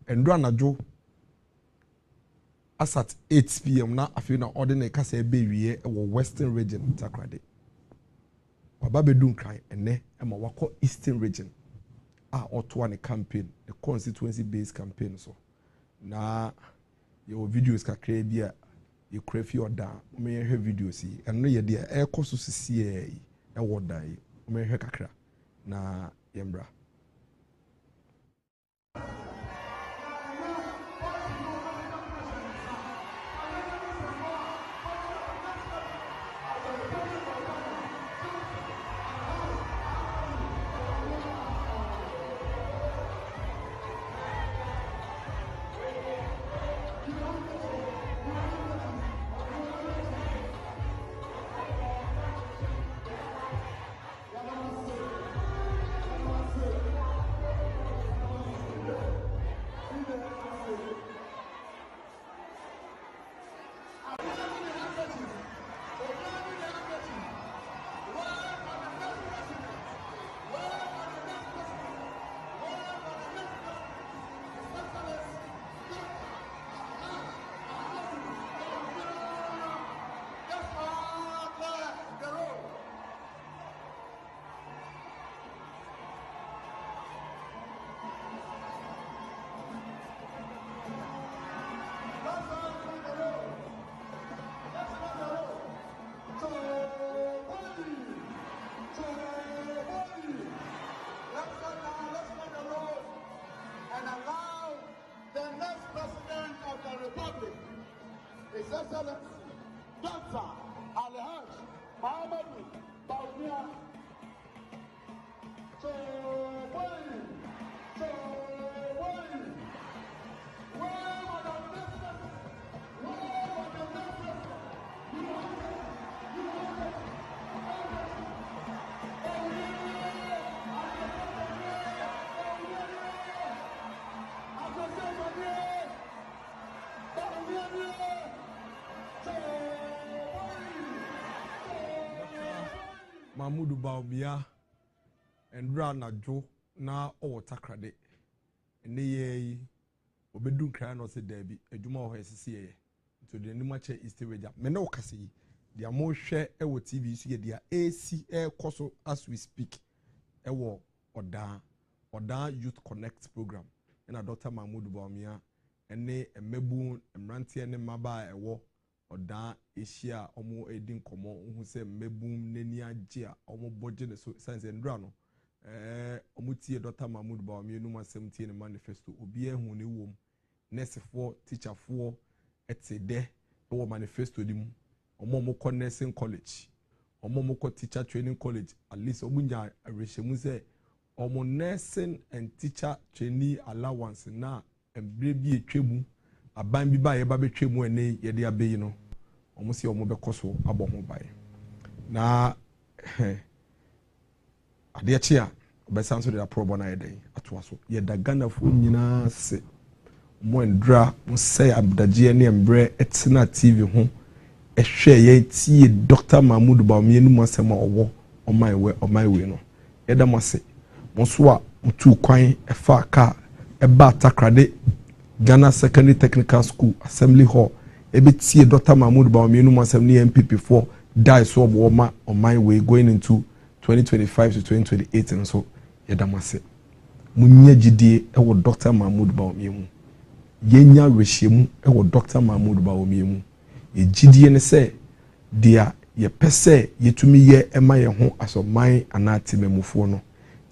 endra najo as at 8 p.m. na afi na ordinary kasa ebe wie wo western region takrade waba bedun kran ene ma wako eastern region otoa ne campaign the constituency based campaign so na your videos kakra bia you craft your da me hear videos yi eno ye de e koso sisi e woda yi me hear kakra na yembra Mahmoud Baumia and Rana Joe na or takrade. And ye obedun cry no say Debbie, a Juma or SCA to the Nimache East Raja. Meno Cassi, the more share our TV, see their AC air coso as we speak. A war or da Youth Connect program. And a Dr. Mahmoud Baumia and ne a mebun and ranty and maba a war. Oda Asia omo edin komo hu se mebum neni agea omo boje ne so science ndra no omo tie Dr. Mahmoud Baumia no 17 manifesto obi ehun ne wom nurse for teacher for etede wo manifesto di mu omo ko nursing college omo ko teacher training college at least omo nya arehemu se omo nursing and teacher trainee allowance na embre bi etwemu aban bi ba ye ba betwemu ene ye de abeyi no omo si omo bekoso abo ho bae na ade achi a obesan so de aprobo na yeden atoa so ye da Ghana fo nyina se mo ndra mo say abdagie ne embre etina TV ho ehwe ye tie Dr. Mahmoud Baumia nu mo asema owo omai we no ye da mo se mo so a mutu kwan efa ka eba takrade Ghana Secondary Technical School Assembly Hall ebetie Dr. Mahmoud Baumia no asem ne NPP 4 die so oboma on my way going into 2025 to 2028 and so yedamase munya gidie ewo Dr. Mahmoud Baumia mu yenya rehemu ewo Dr. Mahmoud Baumia mu egidie ne se dia ye pese yetumi ye ema ye ho asoman anati memufo no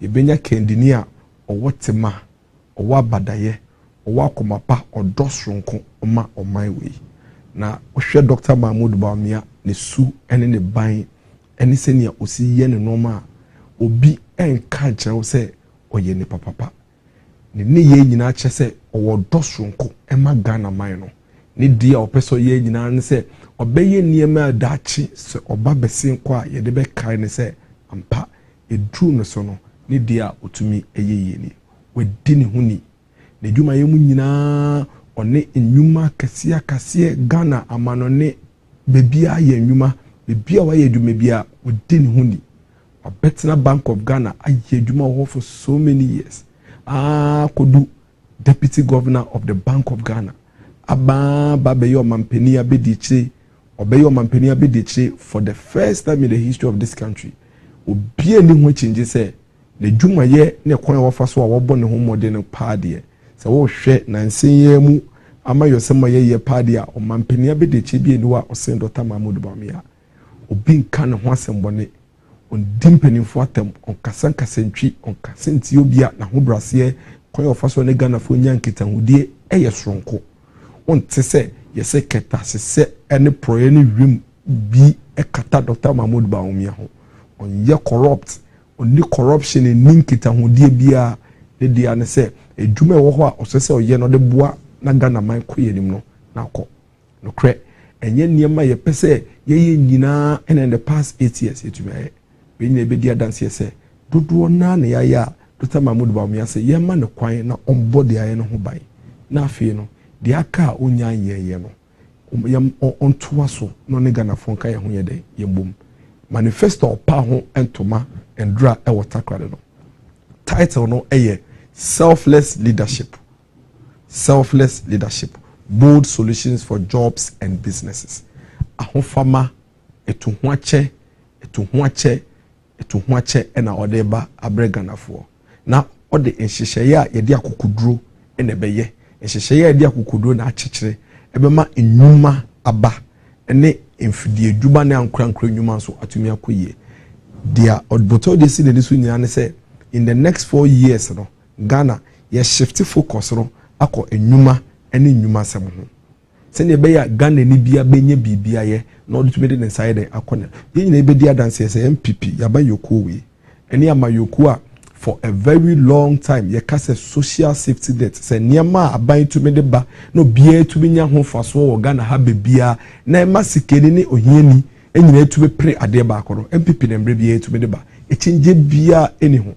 yebenya kendini a owotema owabadaye owakomapa odosronko oma omai we na ohwe Dr. Mahmoud Baumia ne su ene ne ban ene se ne osi ye ne noma obi enka kyerɛw se oye ne papapa ne ye nyina kyɛ se owo dosronko ema Ghana man no ne dia opeso ye nyina ne se obeye niema dachi se oba besin kwa ye de be kai ne se ampa edru no so no ne dia otumi eyeye ni wedi ne huni ne dwuma ye mu nyina one enwuma kase Ghana amanone bebia ye enwuma bebia wa ye dwuma bia wedi ne huni Betna Bank of Ghana aye dwuma ho for so many years kodu deputy governor of the Bank of Ghana. Aba babeyo mampeni abediche, obeyo mampeni abediche for the first time in the history of this country. Obi ani ho change say ne dwumaye ne kwan wofa so a wobo ne ho mode ne paade. Se wo hwe na nsenye mu ama yosema ye paade a o mampeni abediche bi eni wa osen Dr. Mahmoud Bawumia. Obi nka ne ho asembone on dimpenimfo atem on kasankasentwi on kasenti obia na ho brase kwan wofa so ne Ghana fo nyankita hudie eye soronko. On te se yese keta se any proye ni rim bi ekata Dr. Mahmoud Bawumia ho. On ye corrupt, on ni corruption ni nkita hudie bia de dia ne se edwuma wo ho a osese oye no de boa na Ghana man koye nim no na akọ. No kre enye niema ye pese ye nyina in the past 8 years etuma ye. We nyina be dia dance se dodo na na ya Dr. Mahmoud Bawumia se ye ma ne kwan na on body aye no ho ban. Na afie no de aka onya yeye no on toaso no ne Ghana fonka ye ho ye de ye mbom manifesto pa ho entoma endra e water crowd no title no selfless leadership bold solutions for jobs and businesses ahofama etu ho ache na odeba abregana fo na ode enhyehyeye a ye de akokuduro ene beye enhyehyeye de akokuduro na akyekere ebema enwuma aba ene emfidie adwuma na ankrankra enwuma so atumi akoyie dia odboto de si de so nyina ne say in the next 4 years no Ghana ye shift focus no akọ enwuma ene enwuma sem ho se ne be ya Ghana ni bia benye bibia ye na odutumi de inside akọ ye nyina be di adanse say NPP yaba yokuo we ene ama yokuo a for a very long time ye kase social safety net se niema aban tumi de ba no bia tumi nya ho faso wo Ghana ha bebia na ema sikeni ni ohiani enyina tumi pre ade ba akoro MPP na mbre bia tumi de ba echinje bia eni ho.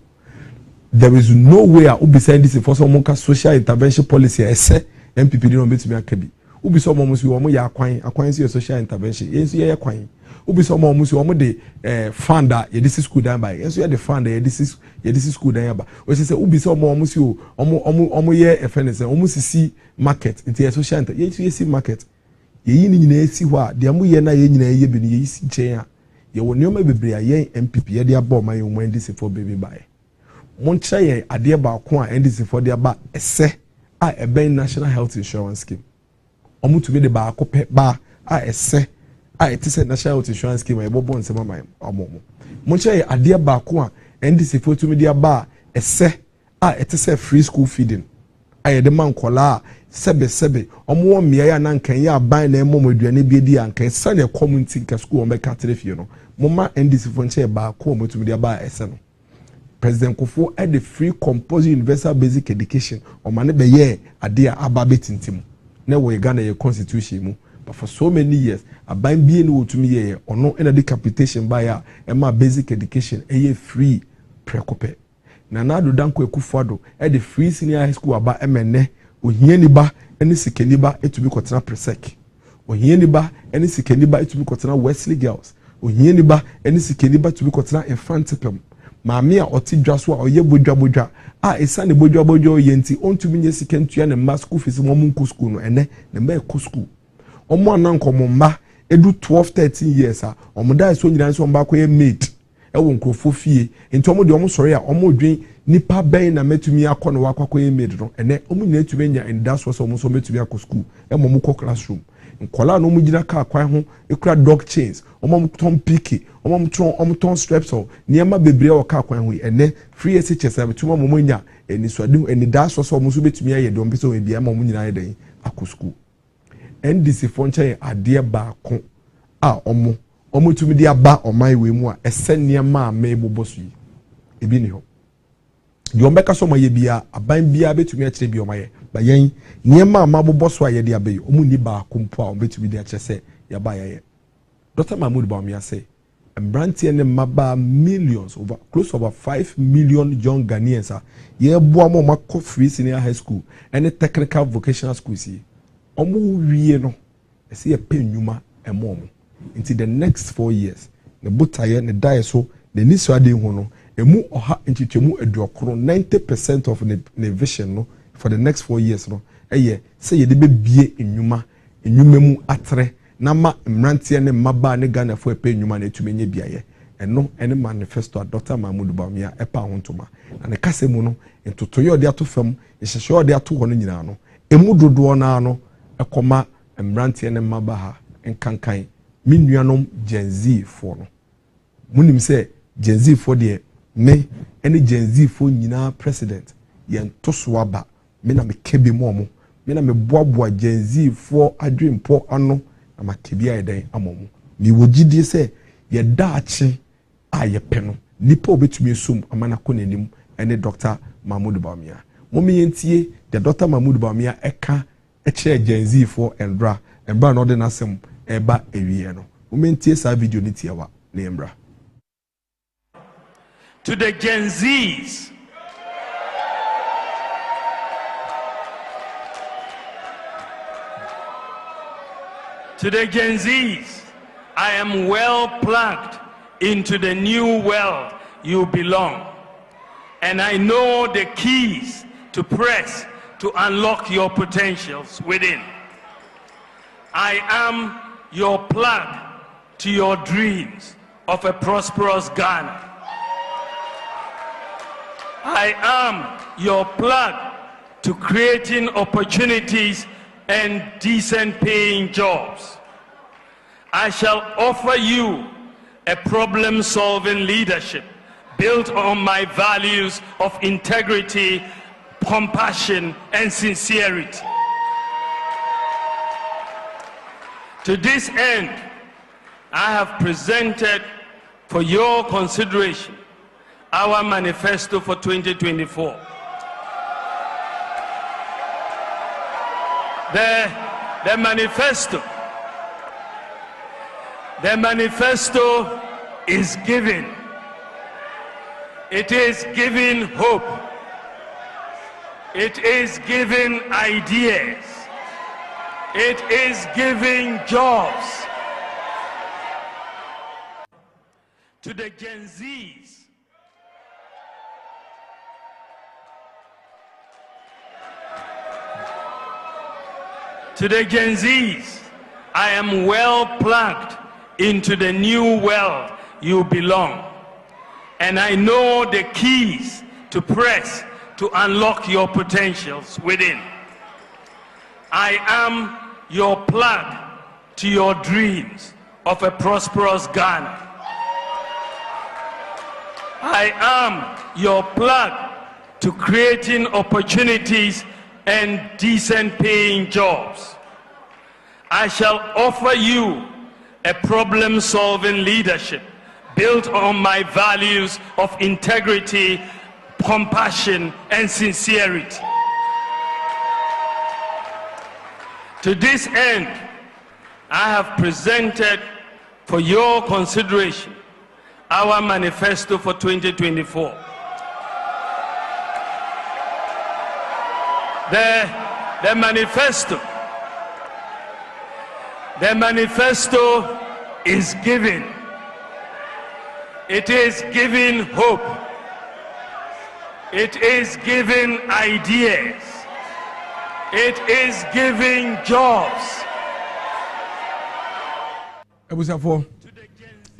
There is no way I be saying this for some social intervention policy ese MPP no betumi akabi ubi so mo musi wo mo ya akwan si social intervention yensu ye kwan ubi so mo musi wo mo de fund ye this school dan by yensu ye de fund ye this school dan ba o se ubi so mo musi o ye efenese o musi si market into social yensu ye si market ye yi ni nyina esi ho a de mo ye na ye nyina ye bi ni ye si chen a ye wo ne o ma bebre a ye MPP ye de aba o ma ye mo ndisi for baby by moncha ye ade ba ko a ndisi for de aba ese a ebe national health insurance scheme omu to be de ba akopɛ ba a ese a etise national health insurance scheme e bobo nsema mai omomo monche ye ade ba ko a ndc for to me de ba ese a etise free school feeding a ye de man kola sebe omo mmea ya na nkan ya ban na emo aduane bi di ankan sane community ka school o be ka trefie no moma ndc for nche ba ko omu to me de ba ese no President Kufuor had the free compulsory universal basic education o mane be ye ade a aba betintim na we Ghana ye constitution mu but for so many years aban bie no wotumi ye ono na decapitation by a ema basic education eye free prekope na na do danko Kufuor had the free senior high school aba emene ohiani ba ene sikani ba etumi kotena presec ohiani ba ene sikani ba etumi kotena Wesley girls ohiani ba ene sikani ba etumi kotena infantipem maami a oti dwa so a oye bodwa a esa ne bodwa yenti ontumi nye sikentua ne ma school fees mo munku school no ene ne ma ekɔ school omo ananko mo ma edu 12-13 years a omo da so nyina so mba koye maid e wo nkrofo fie enti omo de omo sori a omo dwen nipa ben na metumi akɔ no wakwakoye maid no ene omo nyina tumi nya indaso so omo so metumi akɔ school e mo kɔ classroom nkola no mugina ka kwan ho ekura dog chains omo ton piki omo ton straps o niema bebre o ka kwan ho ene free SHS abetuma mo nya eni swade eni da so omo so betumi aye de omo so bia mo nyina aye den akɔ school NDC fonche ade ba ko a omo tumi de aba oman we mu a ese niema ma ebobo so yi ebi ni ho de omo ka so mo ye bia aban bia betumi a kire bi omo ye ba yen niema ma bobo so aye de abayi omu ni ba kompo a obetumi de akyese ya ba ye Dr. Mahmoud Bawumia say mbrantie ne maba millions over close to over 5 million young Ghanaians a ye boa mo makɔ free senior high school and technical vocational schools yi omu wie no ese ye penwuma emo into the next 4 years ne botaye ne dae so ne niso ade hu no emu oha ntwetwemu aduokoro 90% of ne vision no for the next 4 years no say ye de bebie enwuma mu atre na ma mrantie ne mmaba ne Ghana fo epe enwuma na etumenye biaye eno ene manifesto a Dr. Mahmoud Bawumia epa hontoma na ne kase mu no entotoye ode ato fam ehehye ode ato ho no nyina no emu dodo na no ekoma mrantie ne mmaba ha enkankan minuanom Gen Z fo no munim se Gen Z fo de me ene Gen Z fo nyina president yen toso aba me na me kebe mo me na me boaboa Gen Z fo adwempo ano na makebi ayeden amomo mi wogidie se ye daache aye peno nipa obetumi esum amana konanim ene Dr. Mahmoud Bawumia momi yentie de Dr. Mahmoud Bawumia eka eche Gen Z fo endra no de nasem eba ewie no momi yentie sa video ni tiewa na embra. To the Gen Zs, to the Gen Zs, I am well plugged into the new world you belong, and I know the keys to press to unlock your potentials within. I am your plug to your dreams of a prosperous Ghana. I am your plug to creating opportunities and decent paying jobs. I shall offer you a problem-solving leadership built on my values of integrity, compassion, and sincerity. To this end, I have presented for your consideration our manifesto for 2024. The manifesto is giving. It is giving hope. It is giving ideas. It is giving jobs. To the Gen Zs, I am well plugged into the new world you belong, and I know the keys to press to unlock your potentials within. I am your plug to your dreams of a prosperous Ghana. I am your plug to creating opportunities and decent paying jobs. I shall offer you a problem-solving leadership built on my values of integrity, compassion, and sincerity. To this end, I have presented for your consideration our manifesto for 2024. The manifesto is giving. It is giving hope. It is giving ideas. It is giving jobs.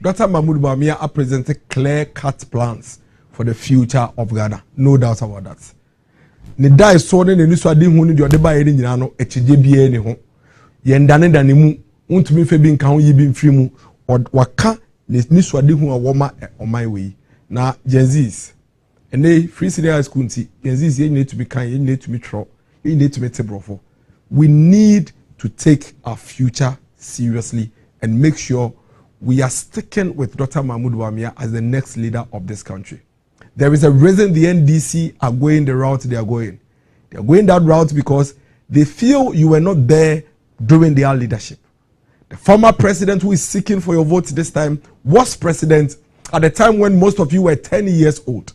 Dr. Mahmoud Bawumia has presented clear-cut plans for the future of Ghana. No doubt about that. Ne die so ne ni so ade hu ni de ode ba ye nyina no ekije bie ne ho ye ndane dane mu untumi fe bi nka ho yi bi mfiri mu waka ni so ade hu awoma oman we na Gen Zs ene free city high school nti Gen Zs ye need to be kind, ye need to be tro, ye need to be tebrofo. We need to take our future seriously and make sure we are sticking with Dr. Mahmoud Bawumia as the next leader of this country. There is a reason the NDC are going the route they are going. They are going that route because they feel you were not there during their leadership. The former president who is seeking for your vote this time was president at the time when most of you were 10 years old.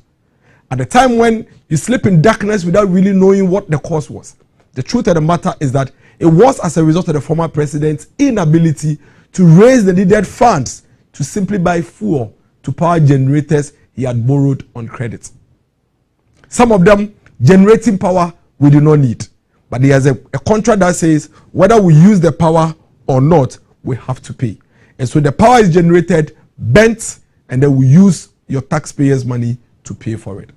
At the time when you sleep in darkness without really knowing what the cause was. The truth of the matter is that it was as a result of the former president's inability to raise the needed funds to simply buy fuel to power generators he had borrowed on credit. Some of them generating power we do not need. But there's a contract that says whether we use the power or not, we have to pay. And so the power is generated, bent, and then we use your taxpayers' money to pay for it.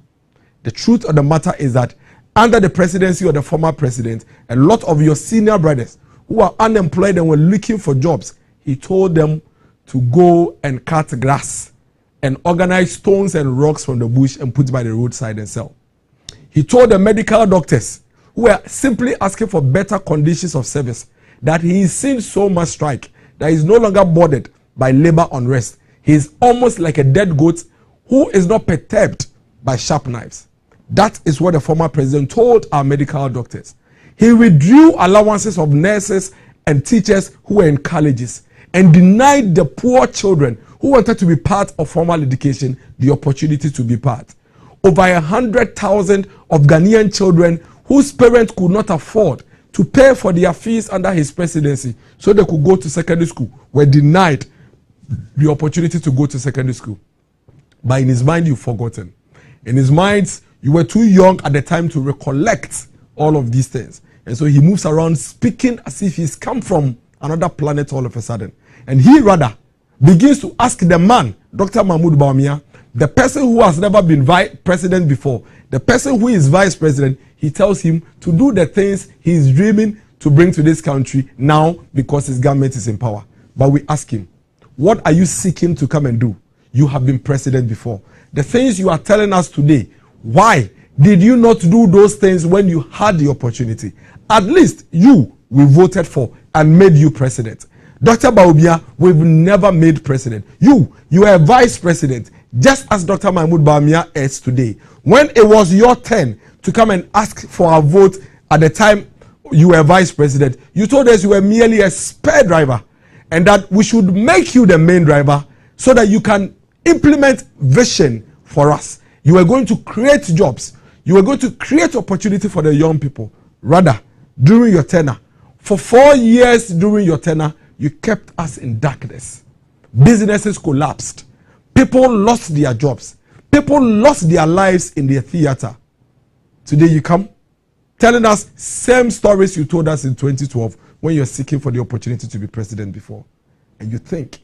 The truth of the matter is that under the presidency of the former president, a lot of your senior brothers who are unemployed and were looking for jobs, he told them to go and cut grass and organize stones and rocks from the bush and put by the roadside and sell. He told the medical doctors who were simply asking for better conditions of service that he is seeing so much strike that he is no longer bothered by labor unrest. He is almost like a dead goat who is not perturbed by sharp knives. That is what the former president told our medical doctors. He withdrew allowances of nurses and teachers who were in colleges and denied the poor children who wanted to be part of formal education the opportunity to be part. Over 100,000 of Ghanaian children whose parents could not afford to pay for their fees under his presidency so they could go to secondary school were denied the opportunity to go to secondary school. But in his mind, you've forgotten. In his mind, you were too young at the time to recollect all of these things. And so he moves around speaking as if he's come from another planet all of a sudden. And he rather begins to ask the man, Dr. Mahmoud Bawumia, the person who has never been president before, the person who is vice president, he tells him to do the things he is dreaming to bring to this country now because his government is in power. But we ask him, what are you seeking to come and do? You have been president before. The things you are telling us today, why did you not do those things when you had the opportunity? At least you, we voted for and made you president. Dr. Bawumia, we've never made president. You are a vice president, just as Dr. Mahmoud Bawumia is today. When it was your turn to come and ask for a vote at the time you were vice president, you told us you were merely a spare driver and that we should make you the main driver so that you can implement vision for us. You are going to create jobs. You are going to create opportunity for the young people. Rather, during your tenure, for 4 years during your tenure, you kept us in darkness. Businesses collapsed. People lost their jobs. People lost their lives in their theater. Today you come telling us same stories you told us in 2012 when you're seeking for the opportunity to be president before. And you think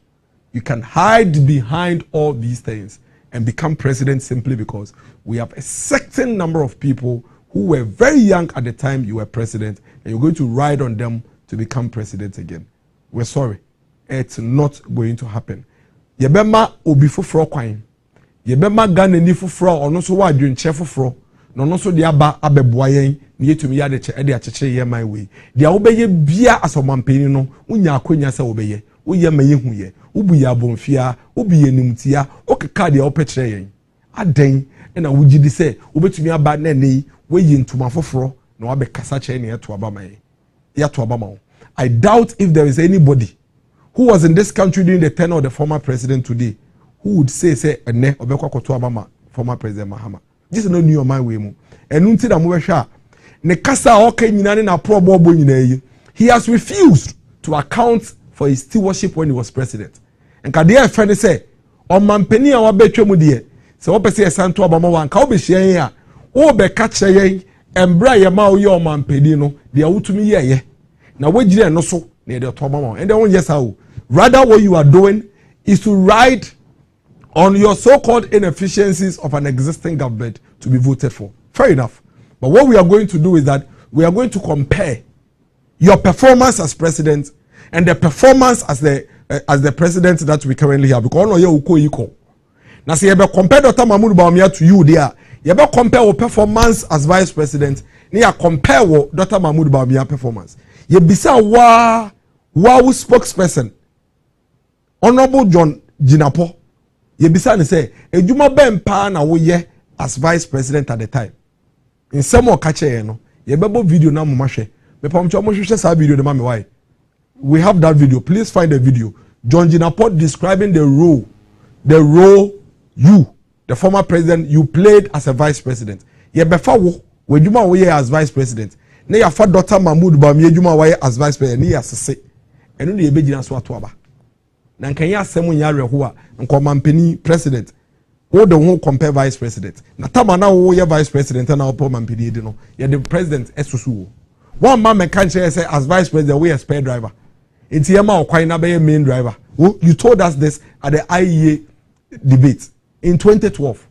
you can hide behind all these things and become president simply because we have a certain number of people who were very young at the time you were president and you're going to ride on them to become president again. We're sorry. It's not going to happen. Yebema obi foforo kwan. Yebema Ghana ni foforo ono so wa adwenche foforo. No no so de aba abeboa yen ne yetumi ya de achechire ye man we. Dia wo beye bia asomampeni no unya akonya se wo beye. Wo ye maye hu ye. Wo bu ya bonfia, wo bu ye nimtia, wo keka de wo pekire yen. Aden na wo gidi se wo betumi aba na nei wo yi ntuma foforo na wa be kasa che ne yeto aba man. Yeto aba man. I doubt if there is anybody who was in this country during the tenure of the former president today who would say ene obekwa koto abama former president Mahama. This is no new my way mu. Enu nti da mo behwa ne kasa o ka nyina ne na probo nyina yi. He has refused to account for his stewardship when he was president. And ka dey friend say o mampani a wabetwa mu de se wo pese esanto abama wan ka obehia yen a wo be ka kire yen embra ye ma wo ye o mampani no de awutumi ye. Na wejire no so na de to abama and then yes how. Rather, what you are doing is to ride on your so-called inefficiencies of an existing government to be voted for. Fair enough. But what we are going to do is that we are going to compare your performance as president and the performance as the president that we currently have. Because no you uko iko. Now see, you compare Dr. Mahmoud Bawumia to you there. You compare your performance as vice president. You compare what Dr. Mahmoud Bawumia performance. You bisa wa spokesperson. Honorable John Jinapo, yebisa ne say, ejuma bempa na wo ye as vice president at the time. In some more catch no, yebebo video na mo mahwe. Me pam cho mo hwehwe sa video de ma me why. We have that video. Please find the video. John Jinapo describing the role you, the former president, you played as a vice president. Yebefa wo ejuma wo ye as vice president. Ne ya fa Dr. Mahmoud Bawumia ejuma wo ye as vice president ni asese. Eno ne yebegina so ato aba. Na nkanya asemu nya reho a nkomampani president Wo the who compare vice president. Na tama na wo ye vice president na opo mampini di no. Ye the president esusu. One man me can say as vice president we a spare driver. It's here ma okwan na be main driver. You told us this at the IEA debate in 2012.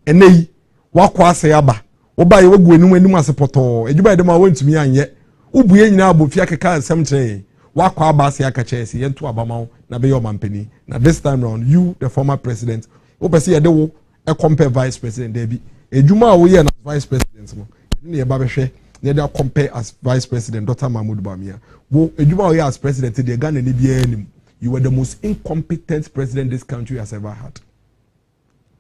Enei wakwa ase aba. Oba ye wegu enum asepoto. Ejuba de ma wontumi anye. Ubuye nyina abofia keka asem kire. Wakwa aba ase aka chesi yento abama na be your mampani. Now this time round you the former president opese ye de wo e compare vice president there be. Ejuma wo ye na vice president no. Ne ye ba behwe ne dey compare as vice president Dr. Mahmoud Bawumia. Wo ejuma wo ye as president dey Ghana ne bia anim. You were the most incompetent president this country has ever had.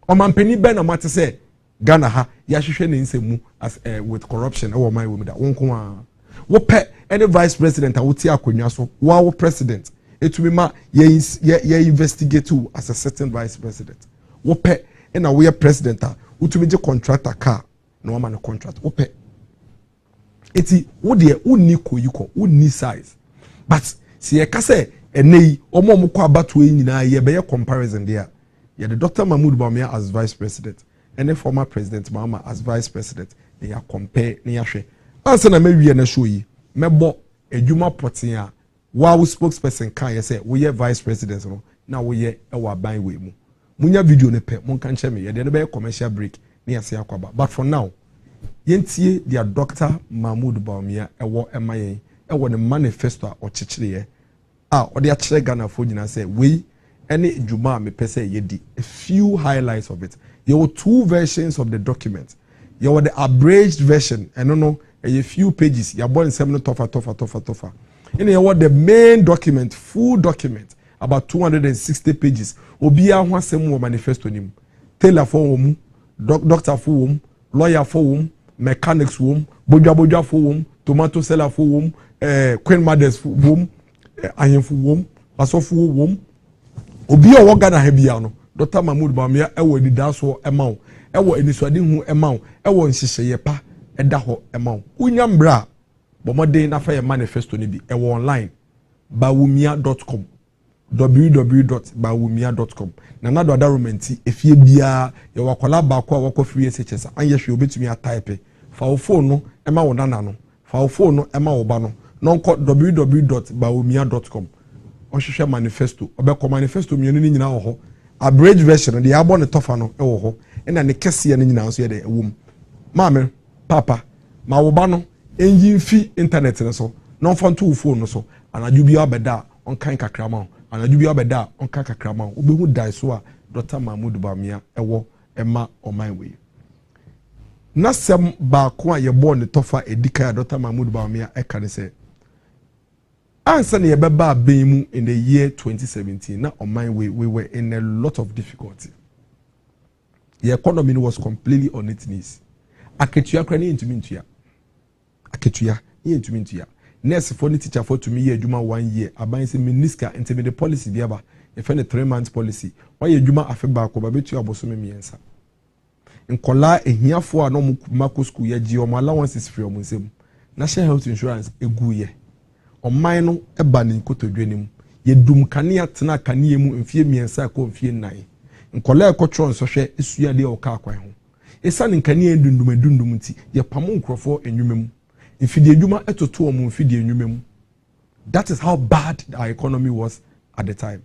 Omampani ben na mate say Ghana ha ya hwehwe ne nsemu as with corruption e wo man we da wonko a wo pe any vice president a woti akonwa so wo president etumi ma ye investigate you as a certain vice president wo pe na wo ye president a utumi je contractor car na wo ma no contract wo pe eti wo de unni koyiko unni size but si ye ka say enei omo kwa abato nyina ye be ye comparison there ye the Dr. Mahmoud Bawumia as vice president and the former president Mahama as vice president they are compare ne yahwe ansa na mewie na show yi mebo edwuma poten a wow spokesperson kan ye say we ye vice president no na we ye ewa ban we mu munya video ne pe mon kan che me ye de be commercial break ne yase akwaba but for now yentie dia Dr. Mahmoud Bawumia ewo emayen ewo ne manifesto a ochechire ode a kire Ghana fo nyina say we any juma me pese yedi a few highlights of it. There were two versions of the document. There were the abridged version and no a few pages. You are born 7 tofa. And there was the main document, full document, about 260 pages. Obia wasemu manifesto nim. Tailor for wom, doctor for wom, lawyer for wom, mechanics for wom, boja for wom, tomato seller for wom, queen mothers for wom, ayen for wom, aso for wom. Obi a wogana ha bia no Dr. Mahmoud Bawumia ewo didaso emaw ewo eniswade hu emaw ewo nhyehyeye pa eda ho emaw unya mbra bomode na fa ye manifesto ni bi ewo online bawumia.com www.bawumia.com na nado adarumenti efie bia ye wakola ba ko awako free SHS anye hwe obetumi a type fa wo phone no ema wo nana no fa wo phone no ema wo ba no nonko www.bawumia.com ohwehwe manifesto obekọ manifesto mienu ni nyina ho abridged version de abo ne tofa no e ho na ne kese ne nyina so ye de ewum maame papa ma wo ba no enyi fi internet ne so no fonto phone no so anaju bi obeda on kan kakrama anaju bi obeda on kan kakrama obehu dai so a Dr. Mahmoud Bawumia ewo ema oman we na sem ba ko a ye bo ne tofa edika Dr. Mahmoud Bawumia e kan se answer ne yebeba abemu in the year 2017 na on my way we were in a lot of difficulty. The economy was completely on its knees. Aketua krani ntumi ntua. Aketua ye ntumi ntua. Nurse for the teacher for to me adwuma 1 year aban se miniska ntimi the policy bi aba e fe ne 3 months policy. Why adwuma afe ba ko ba betu abosome miensa. Nkola ehiafo a no mako school ye gi o allowances free o nsem. National health insurance egu ye. Oman no eba ne nkotodwe nim ye dum kane atena kane mu mfie miensa ko mfie nan nkola ekotro nso hwe esua de oka akwan ho esa ne nkane dundum nti ye pamo nkrofo enwumem mfidie adwuma etoto o mu mfidie enwumem. That is how bad our economy was at the time.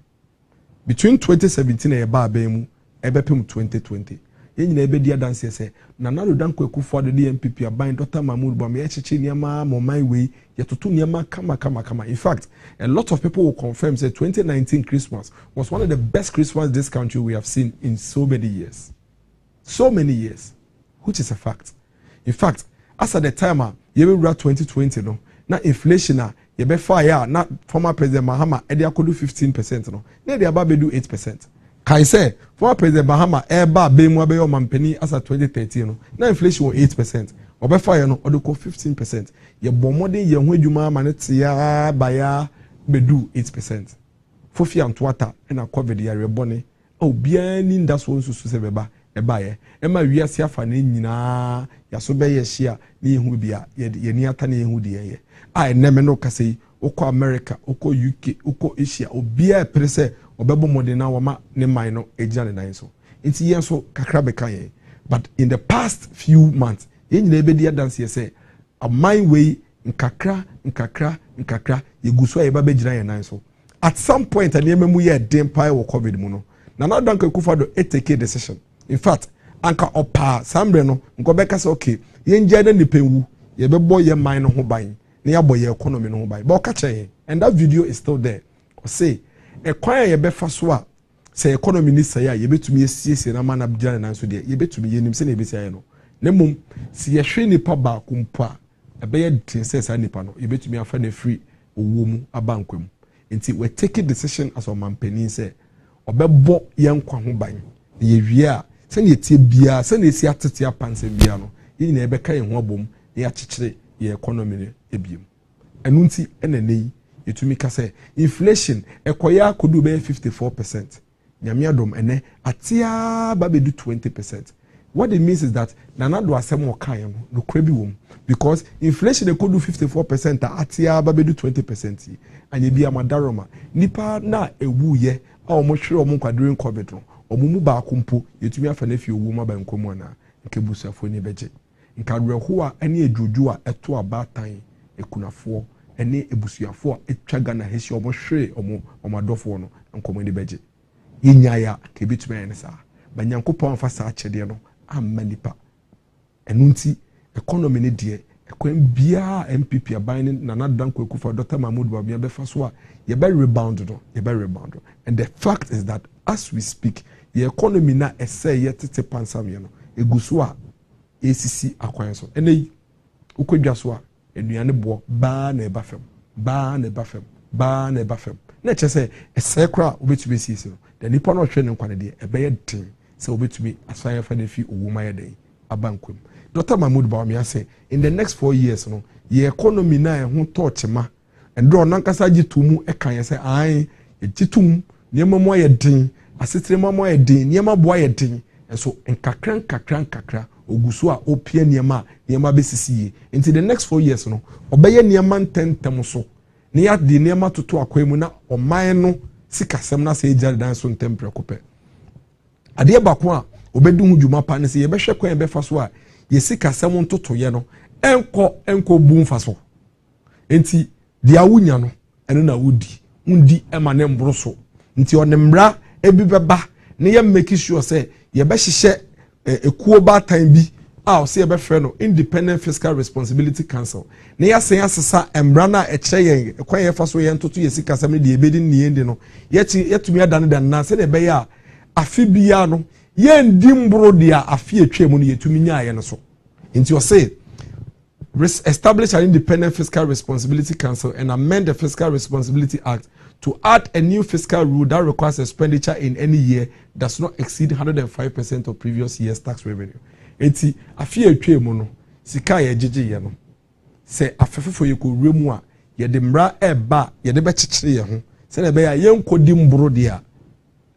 Between 2017 and eba abemu ebepem 2020 yenyi na ebedi adanse se na nalo danko ekufo de NPP aban Dr. Mahmoud Bawumia echeche niama momai we yetoto niama kama. In fact, a lot of people will confirm say 2019 Christmas was one of the best Christmas this country we have seen in so many years, which is a fact. In fact, as at the time you will 2020 no na inflation you be fire na former president Mahama edi akodu 15% no na dey aba do 8%. Kai say former president Mahama eba be mu abeyo mampani as at 2013 no na inflation was 8%. Obe fire no odoko 15%. Ye bomode ye ho adwuma manete ya baya bedu 8%. Fofi antwata na covid ya rebone obia ni ndaso nsusu se beba eba ye ema wiase afa na nyina yaso be ye hia na yehu bia ye ni ata na yehu de ye ai neme no kasei okọ America okọ UK okọ Asia obia prese obebo mode na wama ne man no ejia ne nan so Inti yen so kakra beka yen. But in the past few months, yen nyina be dia dance ye say a my way nkakra yeguso eba be gina yen nan so. At some point anema mu ye den pai wo COVID mu no. Nana Danko Akufo-Addo take a decision. In fact, anka opa sambre no nko beka say okay, yen gya na nipenwu ye be boy ye man no ho ban. Na ya boy ye economy no ho ban. But ka che, and that video is still there. O say e kwan ye be fa so a say economy ni say a ye betumi esiesie na man abgya na so de ye betumi ye nim se na ye besia ye no. Na mum si ye hwe nipa ba kumpo a ebe ye tin say sa nipa no ye betumi afa na free owo mu abankwam. Nti we take a decision as a mampanin say obebo ye nkwa ho ban. Ye wie a se na ye tie bia se na esi atete apanse bia no ye na ebe ka ye ho abom ye akyekere ye economy ne ebiem. Enu nti enene yetumi ka say inflation ekoya kodu be 54%. Nyame adom ene atia ba be do 20%. What it means is that Nana do asem okan no krebi wom because inflation e kodu 54% atia ba be do 20%. Anye bia madaroma nipa na ewu ye a omo hwere omo kwadren covid no omo mu ba akompo yetumi afa na fi owu ma ba nkomu na nke busuafo ni beje nka reho a ene edwoju a eto abatan ekunafo ene ebusuafo a etwaga na hesi omo hwere omo adofo no nkomu ni beje yinyaya ke bituma ene sa ba nyankopon fa sa akyede no amma nipa enu nti economy ne de ekwan bia NPP aban na Nana Danko Akufo Dr. Mahmoud Bawumia be fa so a ye be rebound. And the fact is that as we speak the economy na ese ye tete pansam ye no eguso a esisi akwan so enei ukwadwa so a eduane bo ba na eba fam na che say ese kra obetumi sisi no the nipa no hwe ne nkwane de ebe ye tin se obetumi asan fa na fi owuma ye den abankwam. Dr. Mahmoud Bawumia say in the next 4 years no ye economy na e ho torchema and do nankasa gitumu e kan ye say ai e gitum niema mo ye din asetre mo ye din niema boa ye din so nkakra oguso a opia niema besisiye into the next 4 years no obeye niema ntentem so ne ya di niema toto akwemu na oman no sikasem na say jare dan so ntempre kope ade bako a obedu hu dwuma pa ne say ye behwe kwan be fa so a yesi kasem ntoto ye no enko bu mfa so enti dia wunya no ene na undi ema ne mbro so nti onemra ebi beba ne ye make sure say ye be hihye ekuo batan bi a o say ye be frɛ no Independent Fiscal Responsibility Council ne ya sen asesa emra na ekyɛ yen ekwan ye fa so ye ntoto yesi kasem ne de ebedi ne yende no yetumi adane dan na se ne be ya afi bia no ye ndi mbro dia afi etwemu no yetumi nya ye no so nti o say establish an Independent Fiscal Responsibility Council and amend the Fiscal Responsibility Act to add a new fiscal rule that requires expenditure in any year does not exceed 105% of previous year's tax revenue. Eti afi etwemu no sika ye jeje ye no se afefefo ye ko remu a ye de mra eba ye de be kyekere ye ho se na be ya ye nkodi mbro de a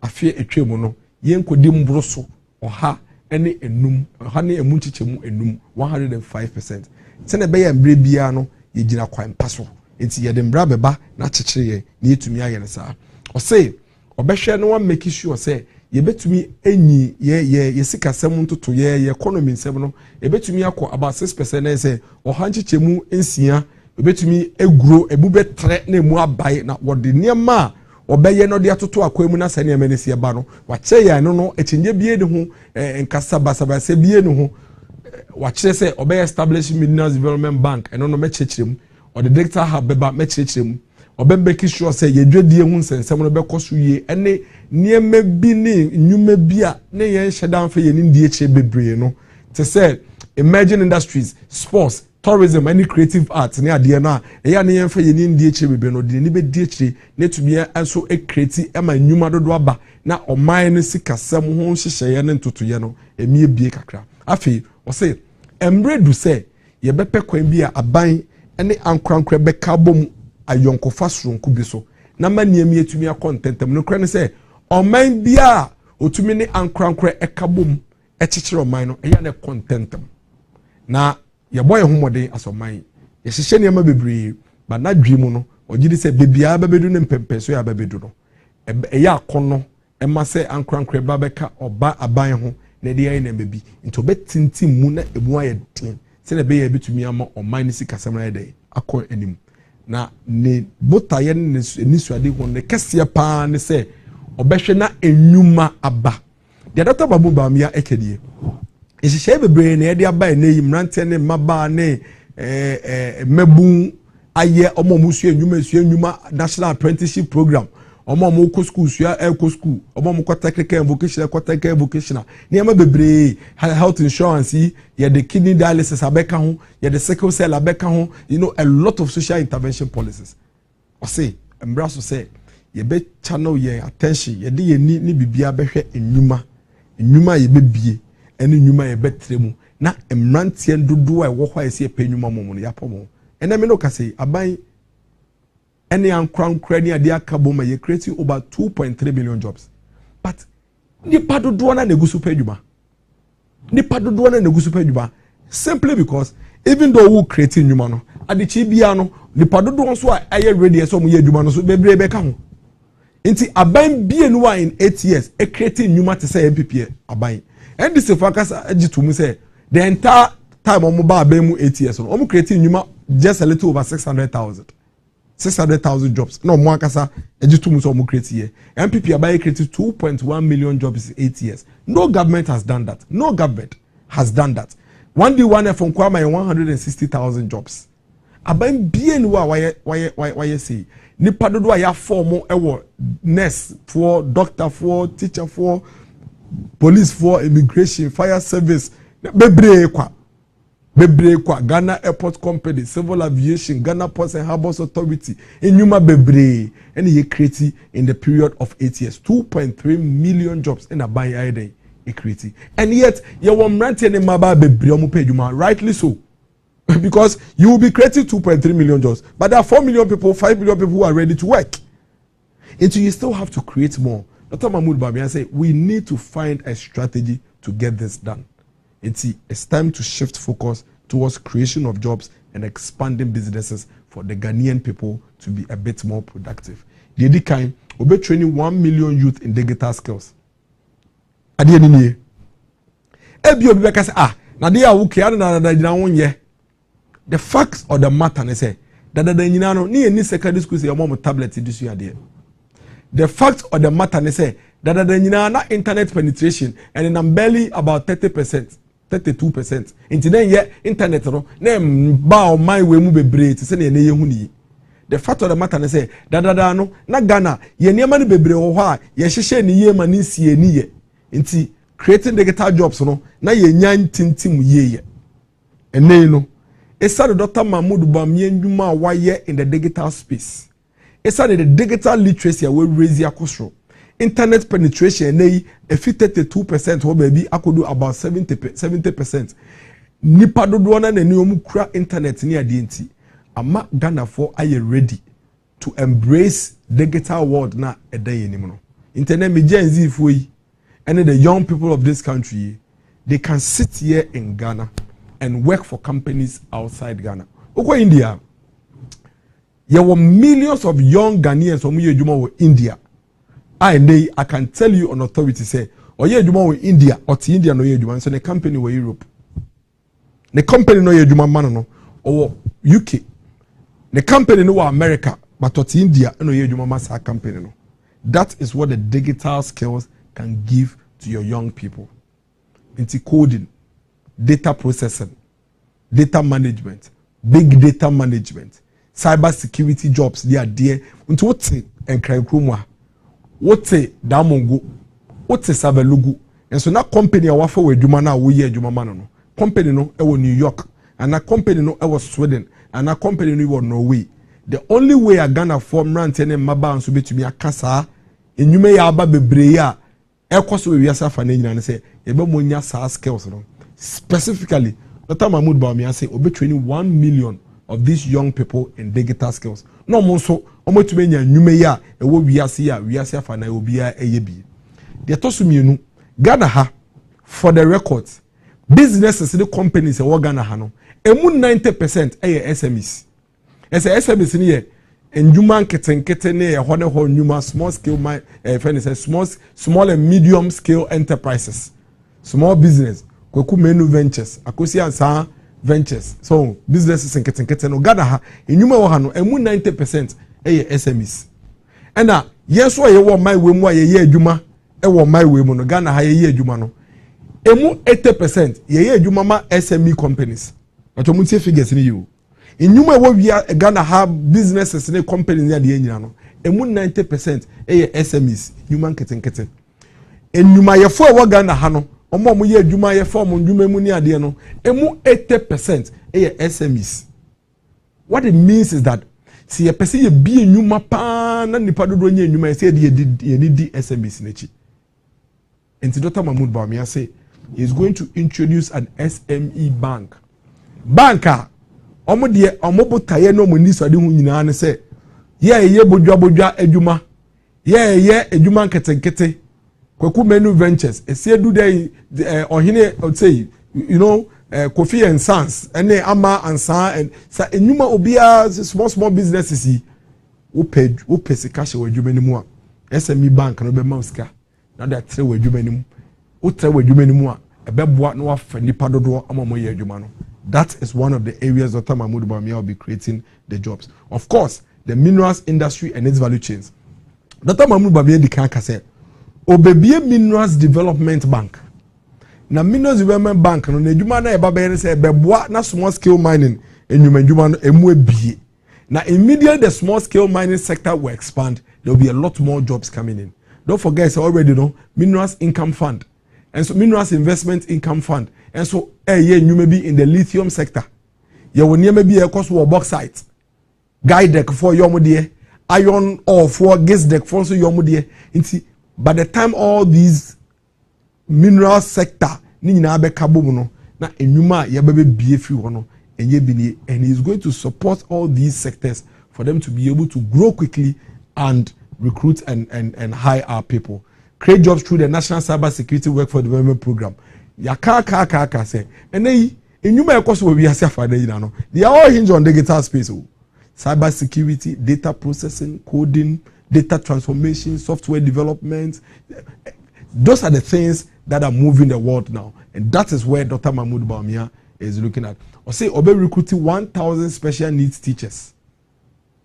afi etwemu no ye nkodi mbro so oha ene enum oha ne emu kyekyemu enum 105%. Sene be ya mbre bia no ye gina kwan paso enti ye de mbra beba na kyekere ye na yetumi aye ne saa o say obehwe no wa make sure say ye betumi enyi ye sikasem ntoto ye economy nsem no ye betumi akọ about 6% na say oha nkyekemu ensia ye betumi egro ebu betre na emu abai na wode niema obeye no de atoto akwemu na sane ema ne sie ba no wa che ya no echenje bie de ho nkasa basaba se bie no ho wa che se obeye establish Minerals Development Bank eno no mechechirem o de data hub beba mechechirem obembe ki sure se yedwedie hu nsensem no bekoso yie ene niema bi ne nyuma bi a ne yen hyedan fa yeni die che bebre no te say emerging industries, sports, tourism, any creative arts ne ade na eya ne yen fa yeni die che bebre no de ni be die che ne tumi enso e create e ma nyuma dodo aba na oman ne sikasem ho hyehyeye ne ntotoye no emie bie kakra afi o say emre du say ye bepe kwan bi a aban ene ankrankra beka bom ayonkofa soronko bi so na maniam yetumi akontentem no kra ne say oman bia otumi ne ankrankra ekabom ekyekere oman no eya ne contentem na ye boy homode asoman ye hyehye ne ma bebre ba na dwimu no ogidi say bebia babedu ne mpempe so ya babedu no eya akono Emma say ankrankre babeka oba aban ho na de ayi na mebi nti obetintim mu na emu aye den se na be ye bitumi ama oman ni sikasam na dey akọ anim na ne botaye ne nisuade ho ne kese pa ne se obehwe na enwuma aba de data babu bamia ekedie ehihye bebre na de aba na yimrante ne maba ne mebun aye omomusu enwuma national apprenticeship program omo ko school sua eco school omo ko technical vocational niam bebre health insurance ye the kidney dialysis abeka ho ye the sickle cell abeka ho a lot of social intervention policies o say embrace say ye be channel ye attention ye de ye ni bibia behwe enwuma ye bebie ene enwuma ye betremu na emrantie dodo a wo hwa ye se penwuma momo no yapomo ene me no ka say aban any uncrown near the Akaboma, you creating over 2.3 billion jobs. But nipa dodo na negusu pejuma. Nipa dodo na negusu pejuma. Simply because even though we creating new no, adichi bia no, nipa dodo so aye ready so mu ye adwuma no so bebre beka ho. Nti aban bia no in 8 years e creating new to say NPP aban. And this focus agitu mu say the entire time omo ba aban mu 8 years no, omo creating new just a little over 600,000 jobs. No more kasa ejitu so mu create here. NPP abaye created 2.1 million jobs in 8 years. No government has done that. No government has done that. One day one from Kwama 160,000 jobs. Abaye bien why say nipa dodo aya form ewo nurse for doctor for teacher for police for immigration fire service bebre kwa Ghana Airport Company, Civil Aviation, Ghana Ports and Harbors Authority, Enyuma bebre, and he created in the period of 8 years 2.3 million jobs in a buy day created. And yet, you won't rent any maba bebre omu pejuma, rightly so. Because you will be creating 2.3 million jobs, but there are 4 million people, 5 million people who are ready to work. And so you still have to create more. Dr. Mahmoud Bamian said, we need to find a strategy to get this done. It's time to shift focus towards creation of jobs and expanding businesses for the Ghanaian people to be a bit more productive. The other kind will be training 1 million youth in digital skills. At the end of the year, the facts of the matter is say that ni secondary school say your tablet this year. The facts of the matter is say that internet penetration and in barely about 30%. 32%. Inti then ye internet no na ba o my we mu bebre ti se na ye hu ni. The fact of the matter na say no na Ghana ye niam no bebre ho a ye hyehye ni ye ma ni sie ni ye. Inti creating digital jobs no na ye nyan tintim ye. Ene no esa Dr. Mahmoud Bamian ndwuma wa ye in the digital space. Esa the digital literacy we raise akosro. Internet penetration a 32% or baby I could do about 70%. Nipa dodo na ni omu kura internet ni adinti. Ama Ghana for are you ready to embrace digital world na eday anymore. Internet me Gen Z foi and the young people of this country they can sit here in Ghana and work for companies outside Ghana. Oko India. There were millions of young Ghanaians who ye juma India. I can tell you on authority say, or ye juma in India, or to India no ye juma, so the company were Europe. The company no ye juma man no, or UK. The company no America, but to India no ye juma masa company no. That is what the digital skills can give to your young people. Into coding, data processing, data management, big data management, cyber security jobs, they are there. Into what and crime what say damongo what say sabelugu and so na company awafa we adwuma na wo ye adwuma man no company no e wo New York and na company no e wo Sweden and na company no e wo Norway. The only way a Ghana form rant and maba nso betumi akasa enwuma ya aba bebre a ekoso we wiasa fa na nyina ne say ye be monya sa skills no specifically Dr. Mahmoud Bamian say obe training 1 million of these young people in digital skills. No more so omotumenya nwume ya ewo wiase afa na obia eyebi. De tosumienu Ghana ha for the records businesses the companies e wo Ghana ha no emu 90% eye SMEs. Ese SMEs ni ye enjuma nkete ne ehone ho njuma small scale small and medium scale enterprises, small business, kweku menu ventures, akosi ansa ventures. So businesses nkete no gada ha enjuma wo ha no emu 90% SMEs. Ena yeso ye wo my we mu ye adwuma e wo my we mu no Ghana ha ye adwuma no emu 80% ye adwuma ma SME companies. But omu tie figures ni you. Enjuma wo wia Ghana ha businesses ne companies ne de nyina no emu 90% SMEs human nkete. Enjuma ye fo wo Ghana ha no omo ye adwuma ye fo mo ndwuma mu ni ade no emu 80% SMEs. What it means is that si ye pese ye bi enwuma pa na nipa dodo nya enwuma se ye di SMEs nechi. Enti Dr. Mahmoud Bawumia say he is going to introduce an SME bank. Banka omo de omo botaye no mo ni so de hu nyina ne say ye bodwa adwuma ye adwuma nkete Kweku Menu Ventures ese do dey ohine say you know Kofi and Sons ene ama ansa and sa enuma obia small businesses yi wo pese cash wo adwuma ni mu a SME bank no be ma usika na da tre wo adwuma ni mu wo tre wo adwuma ni mu a ebeboa no afa nipa dodo amamo ye adwuma no. That is one of the areas Dr. Mahmoud Bawumia will be creating the jobs. Of course, the minerals industry and its value chains. Dr. Mahmoud Bawumia di kan kase obebie minerals development bank. Na minerals development bank no edwuma na eba be say beboa na small scale mining enwuma edwuma no emu ebie. Na immediately the small scale mining sector will expand, there will be a lot more jobs coming in. Don't forget, it's already minerals income fund. And so minerals investment income fund. And so you may be in the lithium sector. You will never be a cost for bauxite. Guide deck for your mudie, iron ore for gas deck for so your mudie. By the time all these mineral sector ni na be kabomo na enuma ya bebe bie free wono enye bini, and he is going to support all these sectors for them to be able to grow quickly and recruit and hire our people. Create jobs through the National Cyber Security Workforce Development Program. Ya say and enuma ekoso we be asiafa dey na no. They are all hinge on digital space. Cyber security, data processing, coding, data transformation, software development. Those are the things that are moving the world now. And that is where Dr. Mahmoud Bawumia is looking at. Or say, Obe recruiting 1,000 special needs teachers.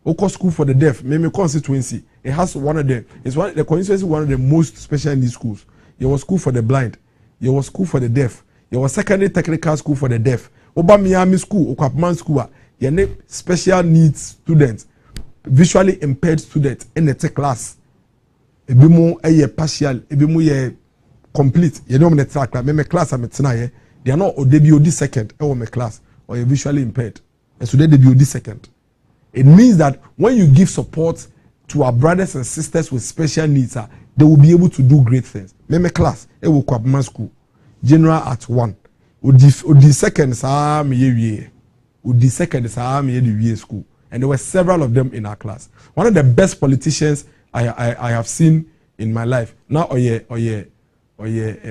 Oko School for the Deaf, Meme constituency. It has the constituency one of the most special needs schools. There was school for the blind. There was school for the deaf. There was secondary technical school for the deaf. Oba Miami school, Okwapman school. There special needs students, visually impaired students in the class. Ebimu eye partial, ebimu ye complete. You know me track like me class am tena ye. They are not ODBOD second or me class or you visually impaired. And so they DBOD second. It means that when you give support to our brothers and sisters with special needs, they will be able to do great things. Me class, e will Kwabman school, general at 1. Odi second sa me ye. Odi second sa me ye school. And there were several of them in our class. One of the best politicians I have seen in my life. Now a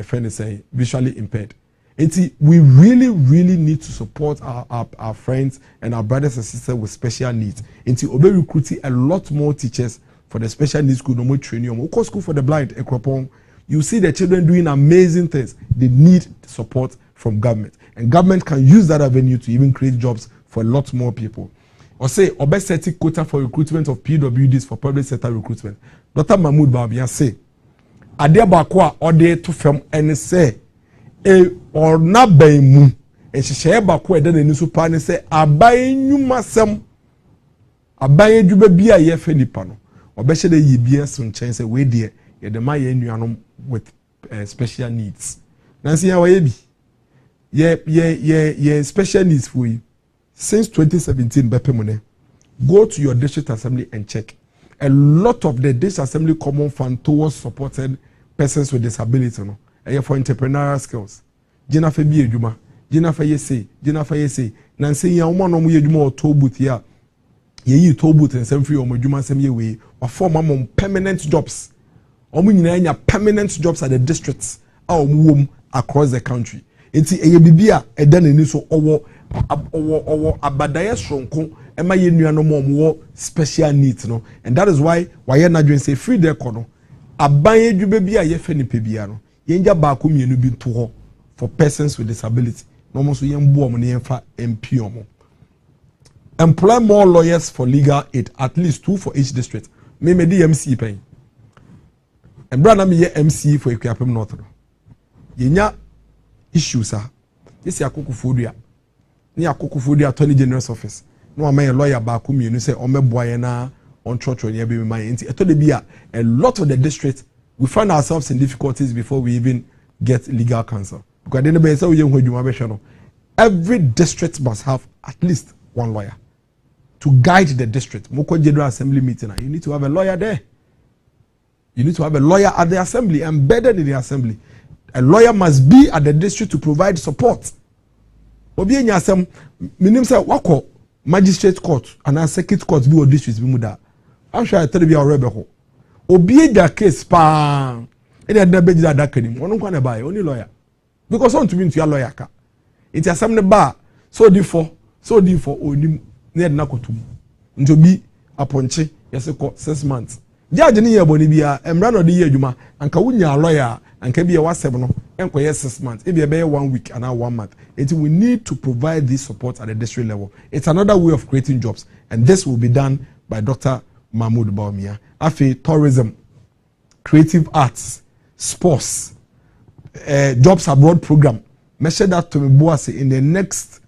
friend is saying visually impaired. And we really need to support our friends and our brothers and sisters with special needs. And we'll be recruiting a lot more teachers for the special needs school, no more training. We'll call school for the blind, Ekropong. You see the children doing amazing things. They need support from government. And government can use that avenue to even create jobs for a lot more people. Or say, Obe setting quota for recruitment of PWDs for public sector recruitment. Dr. Mahmoud Bawumia say, Ade bakwa ode to fem and say, or na mu and she share bakwa then the super and say, Abaye nyuma sem, Abaye jube bia ye fenipano. Obe shede ye bia sun chance we dear, ye de ma ye nuanom with special needs. Nancy ya wayebi, ye special needs for you. Since 2017, Bepemone, go to your district assembly and check. A lot of the district assembly common fund towards supported persons with disability, no, and for entrepreneurial skills. Jennifer B. Juma, Jennifer Yese, Jennifer Yese, Nancy Yaman on Yuma or toll booth here. Ye toll booth and send free or Juma same way, or form among permanent jobs. Omunya permanent jobs at the districts, our womb across the country. It's a bibia, a done in so over or abadaye stronko ema ye nuano mo special needs no, and that is why na dwen say free there kono abanye dwube bia ye fe nipa bia no yenja baako mienu bi to ho for persons with disability no mo so yembo mo ne yemfa MP omo. Employ more lawyers for legal aid, at least 2 for each district. Me di MC pen. Embra na me ye MC for Ekuapem North. Yenya issues ah. This Akokufodua. Ni Akokufodua Attorney General's office. No am a lawyer baako mienu say omeboa ye na on church on ye be my enti. Eto de bia a lot of the districts we find ourselves in difficulties before we even get legal counsel. Because then be say we yen hwadwuma be hwe no. Every district must have at least one lawyer to guide the district. Moko General Assembly meeting, you need to have a lawyer there. You need to have a lawyer at the assembly, embedded in the assembly. A lawyer must be at the district to provide support. Obi enya asem minim say wako magistrate court and circuit court bi o district bi mu da. I'm sure I tell you already ho. Obi da case pa. E dey da beji da kanim. Onu kwa na buy only lawyer. Because on to be into lawyer ka. It asem ne ba so di for onim ne na kotum. Nto bi aponche yese ko 6 months. Judge ni ye boni bia emra no de ye adwuma anka wunya lawyer anka bi ye wasem no enko ye 6 months e be 1 week and 1 month. We need to provide this support at the district level. It's another way of creating jobs, and this will be done by Dr. Mahmoud Bawumia. Afi tourism, creative arts, sports, jobs abroad program. Measure that to me boss in the next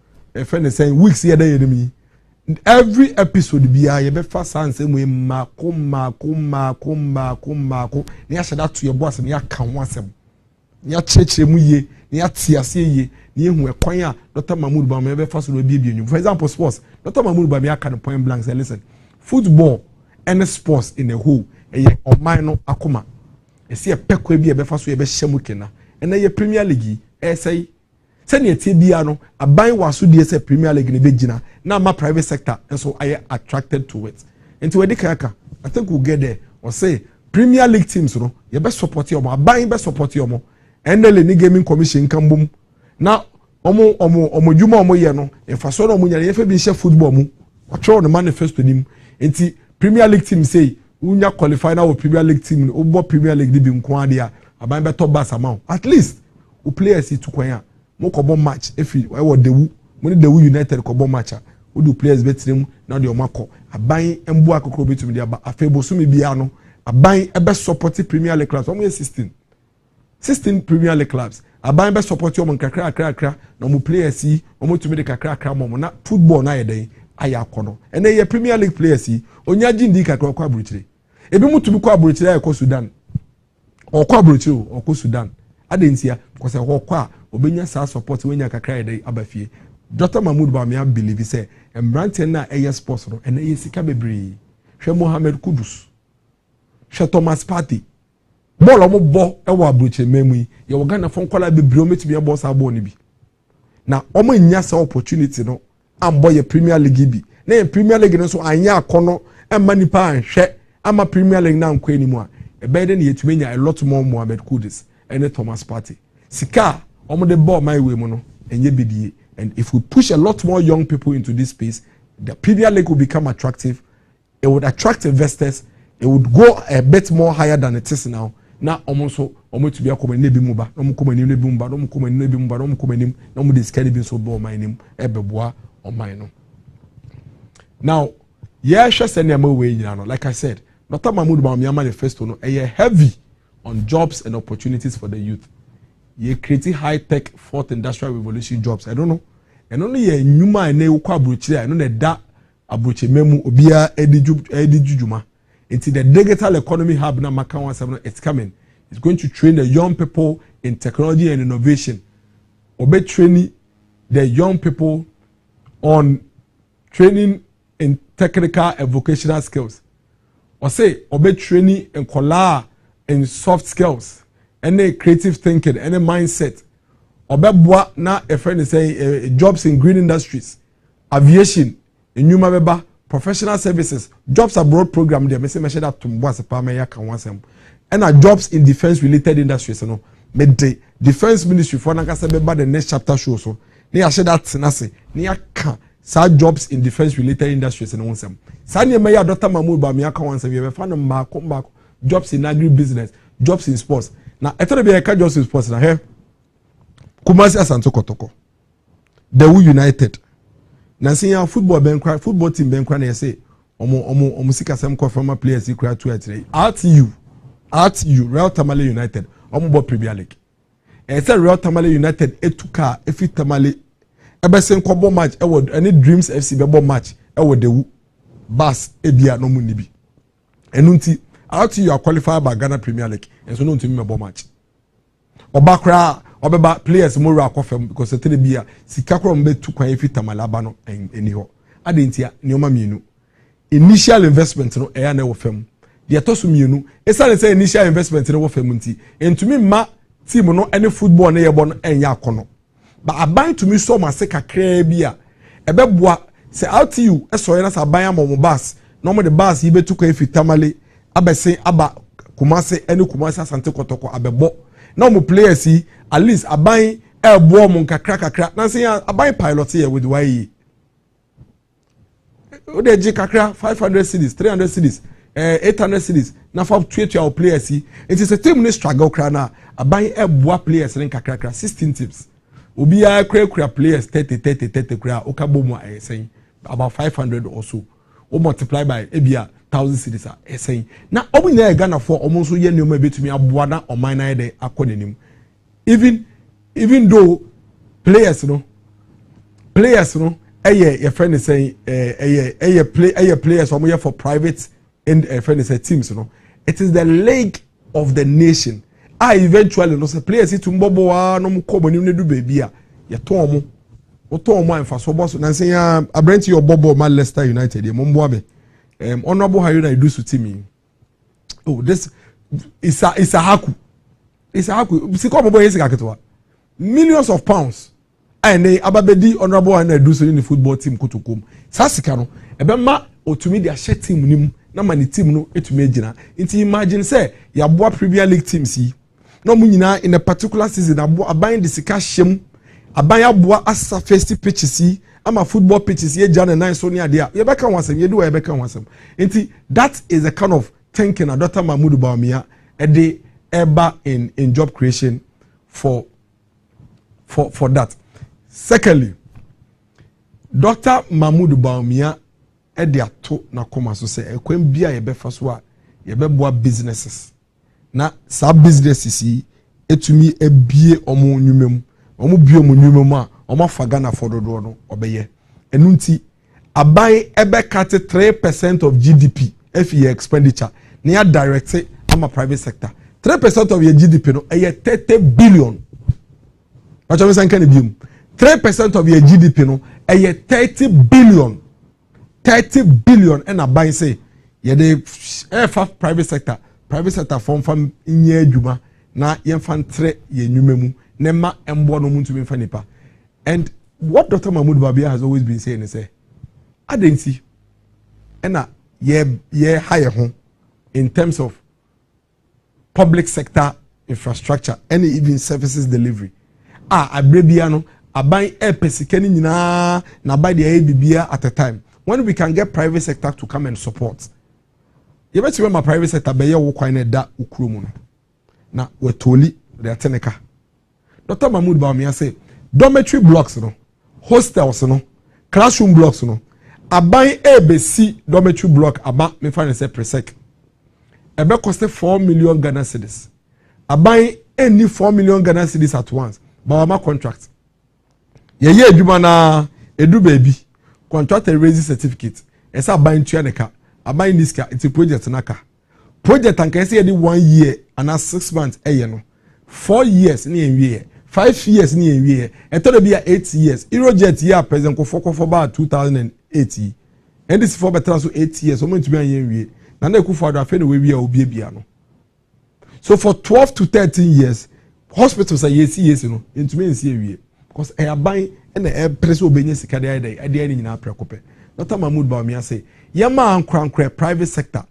friend is saying weeks here day me. Every episode be a be fast and say we mako. Ni share that to your boss and ya kan wasem. Ni chechire mu ye, ni atiase ye, ni hu ekwan a Dr. Mahmoud Bawumia be fast no bi. For example, sports. Dr. Mahmoud Bawumia can point blank say listen. Football and sports in a whole oman no akoma. E se pekwa bi e be fast so e be hyemu kena. And ye Premier League say send ye tibia no aban waso die say Premier League ne begina na ma private sector and so I attracted to it. Into we dikaka I think we'll get there or say Premier League teams no ye be support your aban be support your mo NL ni gaming commission kan bom na omo dwuma omo ye no e fa so no omo nya ye fa bi hye football mu watcho no manifesto nim enti Premier League team say unya qualify na wo Premier League team no bo Premier League bi nko ade a aban be to bass amount at least we players to kwan a mo kobo match if we dewu mo ni dewu United kobo match a we do players betrim na de o makọ aban embu akokoro betum de aba afebo so me bia no aban ebe support Premier League clubs omo 16 Premier League clubs aban be support omo kakra na mo players yi omo tumi de kakra mo na football na yeden aya kono ene ye Premier League players yi onya jindi kakra kwa aburuchire ebi mutumi kwa aburuchire ya ko Sudan o kwa aburuchire o ko Sudan adentia ko se ho kwa obenya sa support wenya kakra yeden abafie. Dr. Mahmoud Bawumia believe say embrante na eye sports no ene ye sika bebre hwe Mohammed Kudus hwe Thomas Partey ball omo bo e wa aburuchire memu yi ye wo Ghana fon kwala bebre o metumi e bo sa ball ni bi na omo nya sa opportunity no ambo ye Premier League bi na ye Premier League no so anya akono emma nipa anhwe ama Premier League na nkwa ni mu a e be de na yetumi nya a lot more Mohammed Kudus ene Thomas Partey sika omo de ball my way mu no enye bidie. And if we push a lot more young people into this space, the Premier League will become attractive. It would attract investors. It would go a bit more higher than it is now. Now, almost to be a common nebi muba, no common nebi mumba, no common nebi mumba, no common no more discarding so ball my name, ebeboa or mine. Now, yeah, just any way, you know, like I said, Dr. Mahmoud Bawumia manifesto no, a heavy on jobs and opportunities for the youth. Ye creating high-tech fourth industrial revolution jobs. I don't know. And only ye nyuma ene ukwa abrochire. I know that abrochire memu obia edi jujuma. Into the digital economy hub na makawa seven. It's coming. It's going to train the young people in technology and innovation. Obe training the young people on training in technical and vocational skills. Or say obe training in kola in soft skills. Any creative thinking, any mindset. Obebwa na a friend is saying jobs in green industries, aviation, enuma beba, professional services, jobs abroad program. They may say that to mwase pa me ya kan wasem. And jobs in defense related industries. No, me the defense ministry for na kasa beba the next chapter show so. ne ya hye that nase ne ya ka sa jobs in defense related industries no wonsam sa ne me ya Dr. Mahmoud Bawumia ka wonsam ye be fa no mbako jobs in agri business, jobs in sports. Now, I thought be a jobs in sports. Now, here, Kumasi Asanto Kotoko, the Wu United. Now, see football team ben cry. They say, omo sika some former players he cry to today. RTU, Real Tamale United, omo Premier League. And say Real Tamale United etuka efi Tamale. Ebe sen kobo match. Any Dreams FC bebo match. The Wu bas ebia no munibi. Enunti. Out you are qualified by Ghana Premier League, and so no team member match. Obakra, Obeba players more akofem because the telebia Sikakro mbe tu kwa efi tamalabano eniho. Adentia nioma mienu. Initial investment no eya na wofem. The atosu mienu. Esa say initial investment no wofem nti. And to me ma team no any football na yebo no enya akono. But aban to me so ma se kakra bia. Ebeboa say out you eso na sa aban amom bus. No mo the bus yibe tu kwa efi tamale. Abese aba Kumasi any Kumasi Asante Kotoko abebo na mo players yi at least aban ebo mo kakra na say aban pilot here with why o de ji kakra 500 cedis 300 cedis 800 cedis na for 20 our players yi it is a team ni struggle kra na aban ebo players ni kakra 16 teams obi ya kra players 30 kra o ka bo mo say about 500 or so o multiply by ebia 1,000 cedis are saying now omunya Ghana for almost ye nyoma betumi aboa na oman na de akonenim even though players no your friend is saying players omo for private and friend is teams no it is the leg of the nation eventually no say players it mbobo wa no mko bonim ne du baby a ye to omo emfa so boss na say abrent your bobo Manchester United ye mombo abe honorable Haruna Idusu Timi. Oh, this is a haku. It's a haku. Siko bobo yesi kaketwa. Millions of pounds. And they ababedi honorable Haruna Idusu in the football team kutukum. Sasika no. Ebe ma otumi dia share team nim na mani team no etumi agina. Inti imagine say ya boa Premier League team si. No mu nyina in a particular season aban de sika hyem. Aban ya boa asa first pitch si. Ama football pitches ye Jan and 9 so near there. You beka wansem, you do a beka wansem. Inti that is the kind of thinking a Dr. Mahmoud Bawumia a eba in job creation for that. Secondly, Dr. Mahmoud Bawumia de ato na koma so say ekwen bia ye be faso a ye be boa businesses. Na sa businesses yi etumi ebie omo nwumem. Omo bie omo nwumem a Oma fagana for dodo no obeye enunti aban ebe cut 3% of GDP if your expenditure near direct ama private sector 3% of your GDP no 30 billion what you saying can be 3% of your GDP no 30 billion and aban say ye dey private sector from nye adwuma na yemfa ntre ye nwumemu nema embo no muntu mfa nipa. And what Dr. Mahmoud Bawumia has always been saying is say, I didn't see, and higher home in terms of public sector infrastructure and even services delivery. Abrebiano, I buy a pesikeni na buy the ABBA at a time when we can get private sector to come and support. You bet you my private sector be wo kwan da ukrumu na wetoli the ateneka. Dr. Mahmoud Bawumia say dormitory blocks no, hostels no, classroom blocks no. Aban ABC dormitory block aba me find say presec. Ebe cost 4 million Ghana cedis. Aban any 4 million Ghana cedis at once. Bawama contract. Ye adwuma na edu baby. Contractor raise certificate. Esa aban tua neka. Aban niska it's project naka. Project anka say dey 1 year and 6 months no. 4 years ni enwie. 5 years ni enwie. Eto be 8 years. Eurojet year present ko for about 2008. And this for better so 8 years. So mo ntumi enwie. Na na ekufo ado afa na we wi a obi bia no. So for 12 to 13 years, hospitals are yes no. Ntumi ensi enwie. Because aban na press obenye sika dey any nyina prekope. Dr. Mahmoud Bawumia say, "Yama ankra private sector.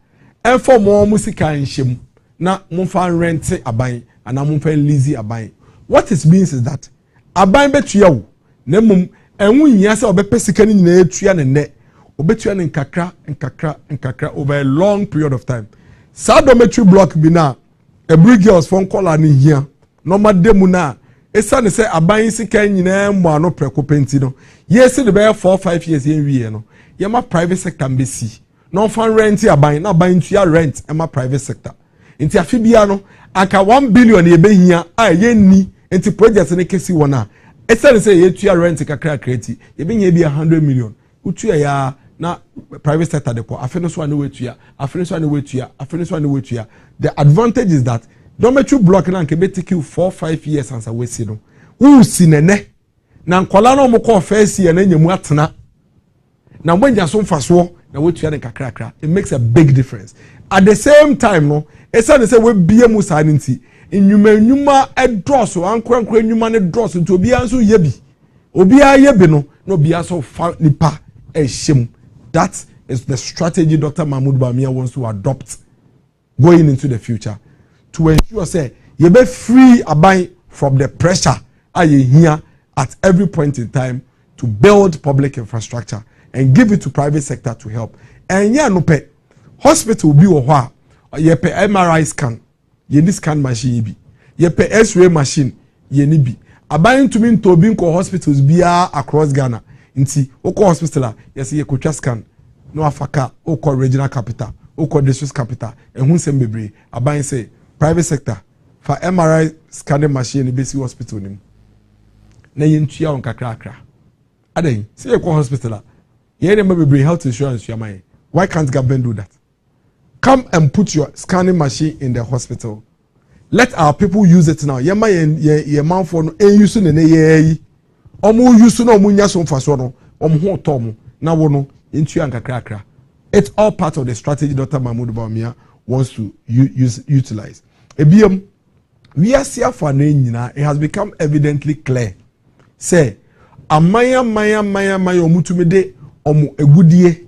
And for more musika nhyem na momfa rent aban and momfa lease aban." What it means is that aban betua wo Nemum enwu nyia se obepe sika ni nyina etua ne ne obetua ne nkakra over a long period of time. Sa dormitory block bi na every girls phone call ani hia normal demu na esa ne se aban sika nyina mu ano preko penti no yes the be 4-5 years yen wie no ye ma private sector mbesi no fan rent aban na aban tua rent e ma private sector nti afibia no aka 1 billion ye behia a ye ni nti project ne kesi wona esa ne se ye tua rent kakra kreti ye behia bi 100 million utua ya na private sector de ko afeno so ane wetua afeno so ane wetua afeno so ane wetua. The advantage is that dormitory block na nke be take you 4-5 years ansa we see no who si nene na nkola no mo ko first year na nyemu atena na mbanja so mfaso na wetua ne kakra. It makes a big difference. At the same time no esa ne say we bie mu sa nti enwuma edroso ankwankwa enwuma ne droso nti obi anso yebi obi ayebi no no obi aso fa nipa ehiem. That is the strategy Dr. Mahmoud Bawumia wants to adopt going into the future to ensure say you be free abai from the pressure are you here at every point in time to build public infrastructure and give it to private sector to help. And yeah no pe hospital bi wo ho a ye pe MRI scan ye ni scan machine bi ye pe X-ray machine ye ni bi abai ntumi ntobi nko hospitals bia across Ghana. Nti oko hospital yes ye kotwa scan no afaka oko regional capital oko district capital ehun sem bebre aban say private sector for MRI scanning machine ni basic hospital nim na yentua on kakra adan say eko hospital ye dem bebre health insurance yaman. Why can't government do that? Come and put your scanning machine in the hospital. Let our people use it now. Yema ye man for no use ne ye omu yusu no omu nya so mfaso no omu ho tom na wo no entua nkakrakra. It's all part of the strategy Dr. Mahmoud Bawumia wants to utilize. Ebiem we are here for nyina. It has become evidently clear say amaya omutumede omu egudie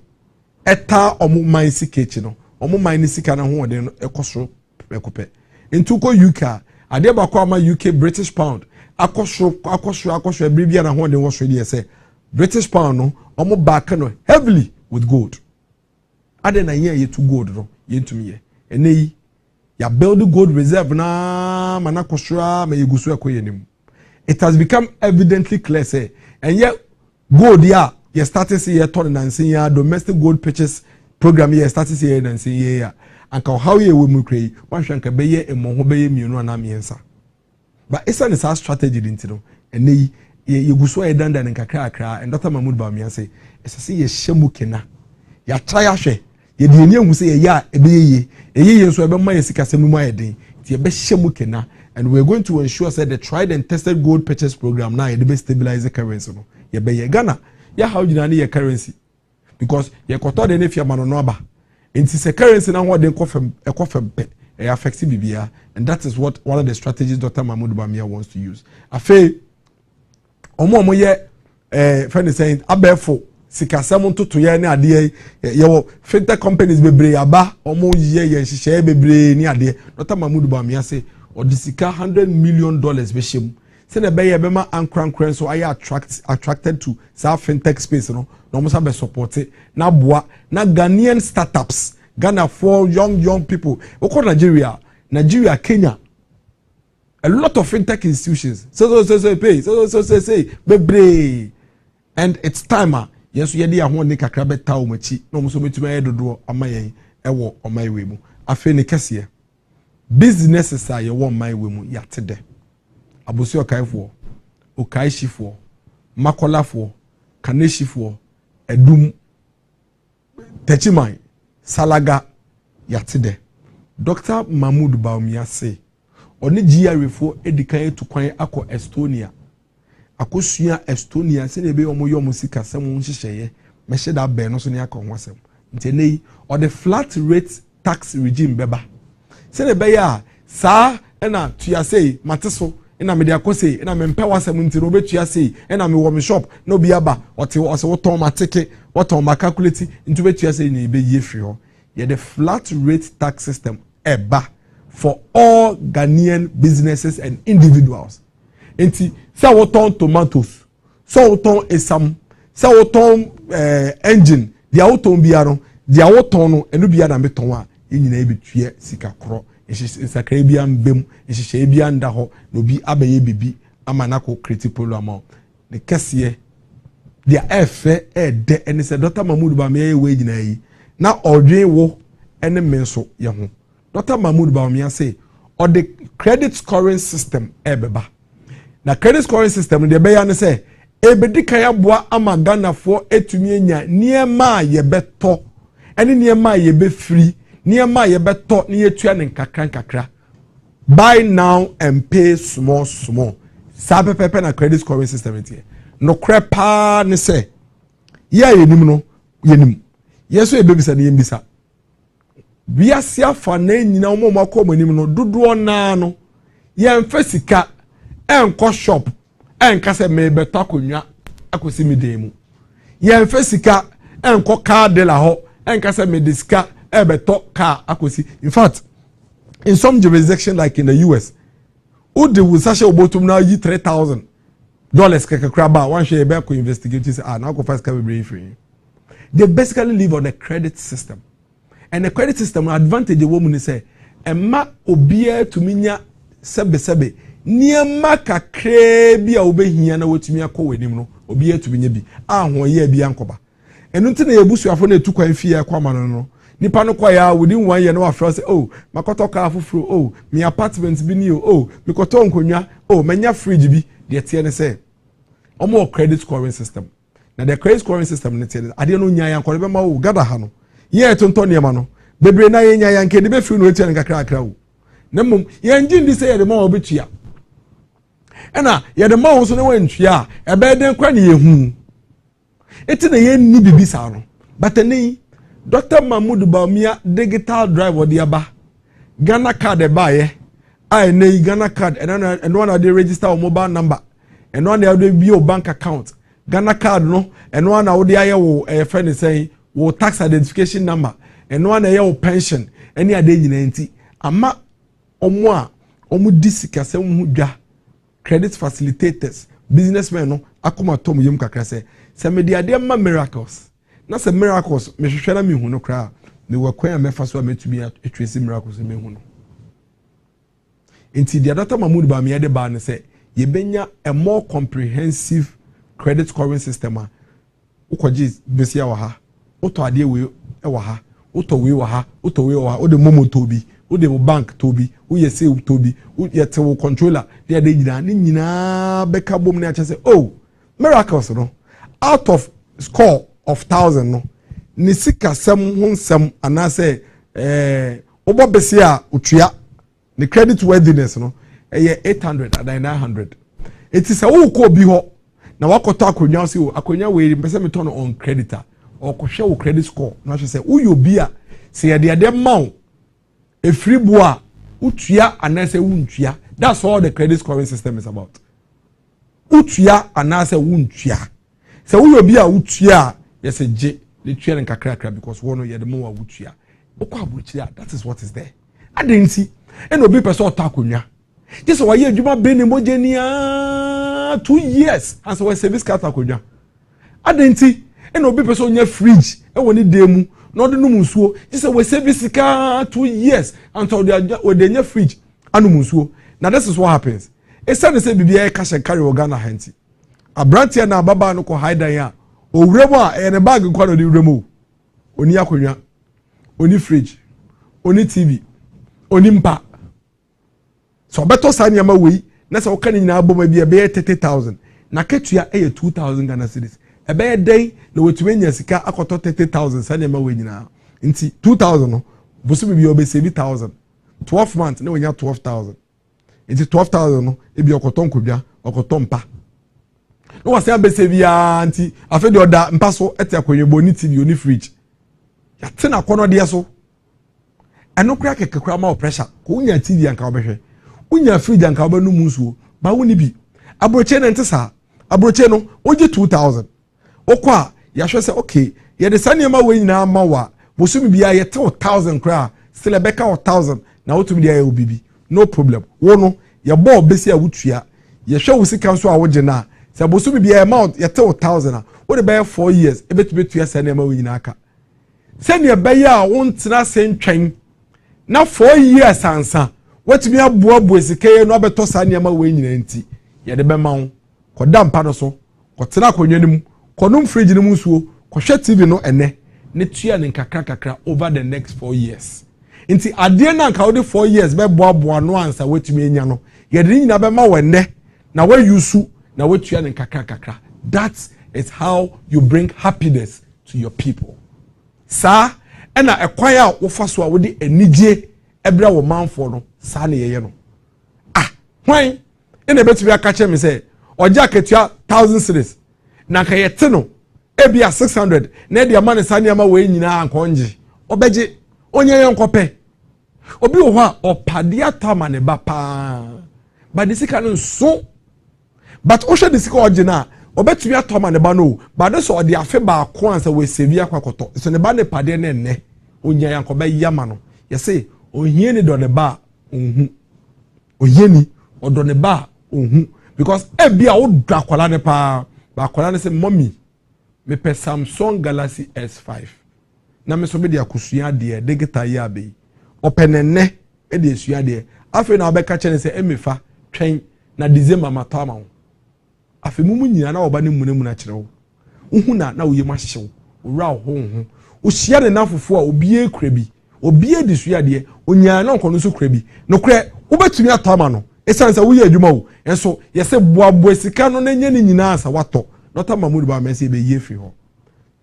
eta omu man sikechi no omu man sika na ho de no ekosoro ekope ntuko UK ade bakwa ama UK British pound akosoro bribia na ho de wo so de say British pound no omo back no heavily with gold ade na ye to gold no ye ntumi ye eneyi ya build gold reserve na mana kosoro ma yegusu ekoye nim. It has become evidently clear say and yet gold ya you started see your turn and see your domestic gold purchase program you started see and see ya and how you will create one shanka beye e mo ho beye mienu na miensa. But it's a strategy didn't know and you go so a dandan and kakra and Dr. Mahmoud Bawumia say it's a see a shemu kena ya try ahwe ye de eni hu say ya eye so ebe ma yesika semu ma yeden ti ebe shemu kena. And we're going to ensure that the tried and tested gold purchase program now it be stabilize the currency no ye be ye Ghana ya how you na currency because ye koto de ne fiama no aba enti se currency na ho de ekofem pe e affect bibia and that is what one of the strategies Dr. Mahmoud Bawumia wants to use. Afe omo ye friend is saying abefo sikasem ntoto ye ne ade ye wo fintech companies bebre aba omo ye hihye bebre ni ade. Dr. Mahmoud Bawumia say odisika $100 million be shem say na be ye be ma ankran so I attracted to South fintech space no almost be support na boa na Ghanaian startups Ghana for young people oko Nigeria Kenya a lot of fintech institutions so pay so say bebre and it's time yes ye dey ahon ne kakra beta o machi no mo so metuma ye dodo amayen ewo omaiwe mu afi ne kese businesses are your one my women yatede abosi okaifo okaishifo makolafo kaneshifo edum techiman salaga yatede. Dr. Mahmoud Bawumia say oni GRFO edikan to kwan akọ Estonia akosua Estonia se ebe omo yo musika sem nhihye mehye da be no so ne akọ hwasem ntenei or the flat rate tax regime beba se ne be ya sa na tuya sei mateso na me de akose na me mpa wasem ntiro betua sei na me wo me shop no bi aba ote ose wo ton matike wo ton ma calculate ntu betua sei na ebe ye firi ho ye the flat rate tax system eba for all Ghanaian businesses and individuals. Enti say wo ton tomatoes so ton esam se wo ton engine dia wo ton bia no dia wo ton no enu bia na meton a enyina ebetua sika kro nsakra bia mbem nhihye bia nda ho no bi abaye bibi amanako critical amount ne kese dia efe de ene se Dr. Mahmoud Bawumia we nyina yi na odwen wo ene menso ye ho Dr. Mahmoud Bawumia say or the credit scoring system ebeba na credit scoring system de be ya ne say ebedika ya boa ama Ghanafo etumi enya niema ye beto ene niema ye be free niema ye beto ne yetua ne nkakra buy now and pay small sabe pepe na credit scoring system tie no crepa ne say ya yenim no yenim yeso ebebisa ne yembisa biasia fa na nyina omo makomanim no dodo na no yemfa sika enko shop enka se me beto akonwa akosi midemu yemfa sika enko car dealer ho enka se me diska beto car akosi. In fact, in some jurisdictions like in the US, Udi will sasha obotum now yi $3,000 kekkraba one share be ko investigate say now go first can be free. They basically live on a credit system. And the credit system advantage the woman say emma obia to minya sebe niema kakra bia obehia na wotumi akọ wanim no obia to minya bi ahoye bia nkoba. Enu nti na yebusuafo na etukwan fie akwama no nipa no kwa ya within 1 year no afro say oh makoto car fufuro oh me apartment bi ni oh me koto nkonwa oh manya fridge bi de tie ne say omo credit scoring system na the credit scoring system ne tie ade no nya yankore be ma wo gada ha no ye tonto ne ma no bebre na ye nya yanke de be free no tie ne kakra wo na mum ye ngin di say ye de ma obetua ena ye de ma wo so ne wantua e be den kwa ne ye hu eti na ye ni bibi sa no but ni Dr. Mahmoud Bawumia digital drive or diaba Ghana card e baye I ne Ghana card and one they register a mobile number and one they be your bank account Ghana card no and one how they are wo friend is saying wo tax identification number and one they your pension any ade nyina nti ama omo disika se hu dwa credit facilitators businessmen no akoma tom yem kakra se me dia de ma miracles na se miracles me hwehwe na me hu no kra me wakwan a mefa so ametumi atwesi miracles me hu no enti dia Dr. Mahmoud Bawumia de ba ne se ye benya a more comprehensive credit scoring system a ukoji besia wa ha uto ade we e wa ha uto we wa ha uto we wa ha o de momo tobi o de bank tobi o ye save tobi o ye te wo controller de ade nyina beka bom na ache se oh miracles no out of score of 1,000 no ni sika sem ho nsem anase obo besia otua ni credit worthiness no 800 and 900 it is a wo ko bi ho na wakoto akonya se o akonya we mpese meton on creditor o ko hwe wo credit score na hwe se uyo bi a se ye de mawo e free boa utua anase wuntua. That's all the credit scoring system is about. Utua anase wuntua se uyo bi a utua yes je the tua nkakra because one ye de mo utua okwa abuchia. That is what is there. Adensi eno bi person otakonya just why you adwuma be ne mogenia 2 years and so we service card akonya adenti eno bi person nya fridge e woni demu no de no munsuo just we service card 2 years until they nya fridge anu munsuo. Now this is what happens. E say say bibia e cash and carry Ghana hanti abrantia na baba no ko hide ya owuremo a e ne bag kwa no de wuremo oni akonya oni fridge oni TV oni mpa so beto sanya ma wei na se woka ni nyina aboma bia be 30,000 na ketua e 2,000 Ghana cedis e be den na wetumi nya sika akoto 30,000 sanya ma wei nyina nti 2,000 no bosu bibia obe 7,000 12 months na wonya 12,000 nti 12,000 no e bia okoto nkodwa okoto mpa no wase abese bia nti afa de oda mpa so ete akonwebo ni TV oni fridge ya tena kono de so eno kura kekekura ma pressure ko unya TV anka obehwe unya fridge anka obanu munsuo ba woni bi abroche na ntesa abroche no oji 2,000 okwa ya hwe se okay ye de sane ma we nyina ma wa bosumi bia ye 1,000 kura still beka 1,000 na otumi dia ye obibi no problem wo no ye bo obesi a wutua ye hwe wo sika so a wo je na Se bosu bi amount ye te 1000 what be 4 years e betumi to yesa na ma we nyina aka se ne be ya wo ntena se ntwen na 4 years ansa watumi aboaboa sikaye no beto sa ne ma we nyina nti ye de be ma wo koda mpa no so kotena konwa nim konum fridge nim nsuo kohwe TV no ene ne tua ne kakra over the next 4 years nti ade na nka wo de 4 years be boaboa no ansa watumi enya no ye de nyina be ma wo ene na we yusu na wetua ne kakra. That is how you bring happiness to your people. Sa ena ekwan a wo fa so a wo de enije ebra wo manfo no sa ne yeye no hwan ena betumi aka che me say oja ketua 1000 cedis na ka yete no ebia 600 na de amane sa ne ama we nyina ankonje obeje onye yenkope obi wo ha opade atama ne ba pa ba de sika no so but osha de sika ogina obetumi atoma ne ba no ba de so ode afe ba ko ansa we sevi akwakoto so ne ba ne pade ne nne onya yankoba yama no yese ohie ni do ne ba ohun oyeni odo ne ba ohun because ebia wo dakwala ne pa ba kwala ne se mommy me pe Samsung Galaxy S5 na me so be de akusua de digital ya be openenne e de esua de afi na obeka chene se emefa twen na December matama wo afi mumu nyina na oba ne munemu na kire wo uhu na wo yema hyew owura ho o hia ne nafofo a obi ekura bi obi edisua de onya na nkono so kura bi no kure wobetumi atama no esansa wo ye adwuma wo enso yese boaboa sika no na nya ne nyina asa wato Dr. Mahmoud ba mesi be ye fi ho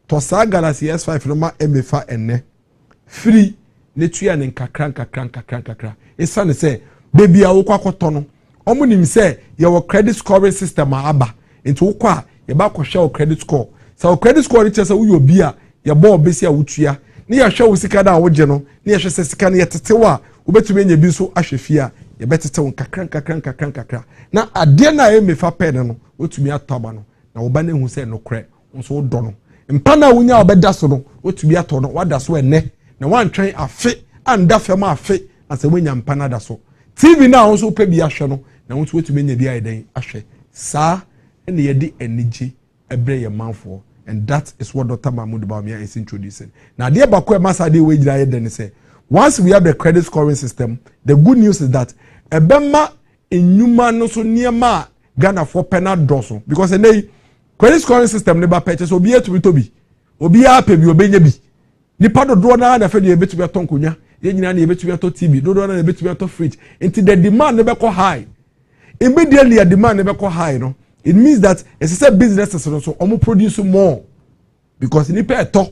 to sa Galaxy S5 no ma emefa enne free ne tua ne kakra esane se baby a wo kwakoto no omo nim se ye wo credit scoring system aba enti wo kwa ye ba ko hwe wo credit score so credit score ni chese wo yo bi a ye bo obesi a wotua ne ye hwe wo sika da wo je no ne ye hwe se sika ne ye tetewa wo betumi nya bi so ahwe fi a ye betete wo kakra na ade na emefa pen no wotumi ataba no na wo ba ne hu se no kre nso wo do no mpa na wonya obeda so no wotumi ato no wada so ene na wantwen afe anda fam afe asa wonya mpa na da so TV na nso pe bi ahwe no na wonso wotumi nya bi ayeden ahwe sa ene ye di enije ebre ye manfo and that is what Dr. Mahmoud Bawumia is introducing. Now the bako masade we jira ayeden say once we have the credit scoring system the good news is that ebema enyuma no so niema Ghana for penal doso because ene credit scoring system ne ba purchase obi etumi tobi obi a pe bi obenya bi nipa dodo na fe de betumi atonkonya ye nyina na betumi ato TV dodo na betumi ato fridge until the demand ne be ko high immediately the demand ne be ko high no it means that as a business so omo produce more because nipa eto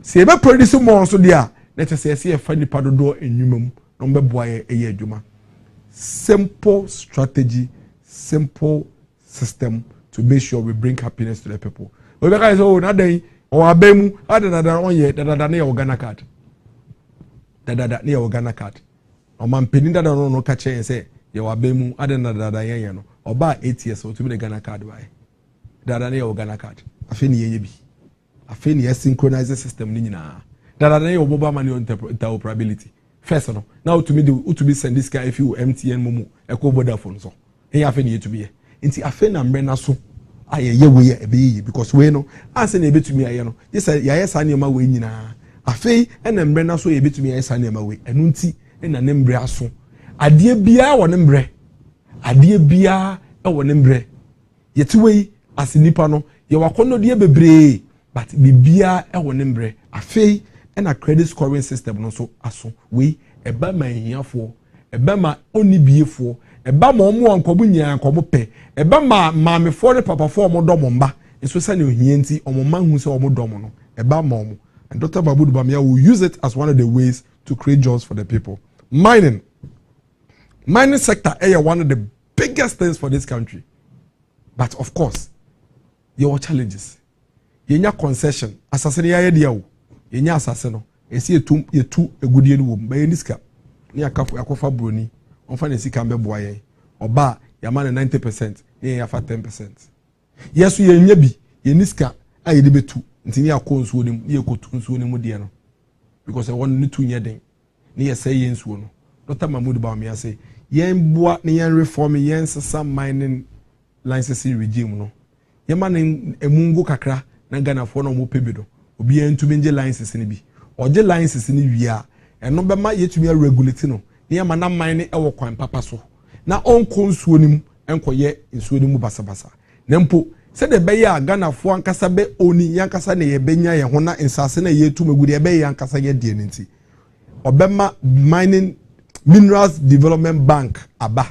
se be produce more so dia na tese se e fa nipa dodo enwuma mu no be boa ye adwuma simple strategy simple system to make sure we bring happiness to the people. We because oh na den o abemu adada onye dada na your Ghana card. Dada na your Ghana card. O man peni dada no ka che say your abemu adada dada yen no. Oba 8 years o to be the Ghana card why. Dada na your Ghana card. Afi ni yen bi. Afi ni synchronize system ni nyina. Dada na your mobile money interoperability. First no. Now to be send this guy if you MTN momo e ko Vodafone so. He afi ni to be nti afe na mrena so ayeye we ebe because we no ase na ebetumi aye no yes ya sa na ma we nyina afe na mrena so ebetumi aye sa na ma we enu nti na ne mbre aso ade bia wo ne mbre ade bia e wo ne mbre yeti we ase nipa no ye wakono de bebre but bibia e wo ne mbre afe na credit scoring system no so aso we eba manhiafo eba ma onibiefo eba ma omo ankobu nya ankobu pe eba ma maamefo ne papafo omo domo mba eso sane ohie nti omo manhu se omo domo no eba ma omo and Dr. Mahmoud Bawumia will use it as one of the ways to create jobs for the people. Mining sector is one of the biggest things for this country, but of course your challenges yenya concession assassin ya dia wo yenya assassin no esi etu egudie no wo ba yeniska ni akofa broni onfa na sika mbeboa yen oba yama na 90% ni ya fa 10%. Yesu yenya bi yeniska ayede betu ntini akonsuo nim ni ekotu nsuo nim de no because I want to nya den ni yesay yensuo no. Dr. Mahmoud Bawumia say yen boa ni yen reform yen sesa mining licensing regime no yema ne emungo kakra na Ghana for no mo pebido obi entumi nje license ni bi oje license ni wia eno be ma yetumi regulate no ne yema na man ne ewo kwan papa so na onko nsuo nim enkoye nsuo nim basabasa nempo se de be ya Ghana for ankasa be oni yankasa ne ye benya ye ho na insase na ye tu magudi be yankasa ye de nti obema mining Minerals Development Bank aba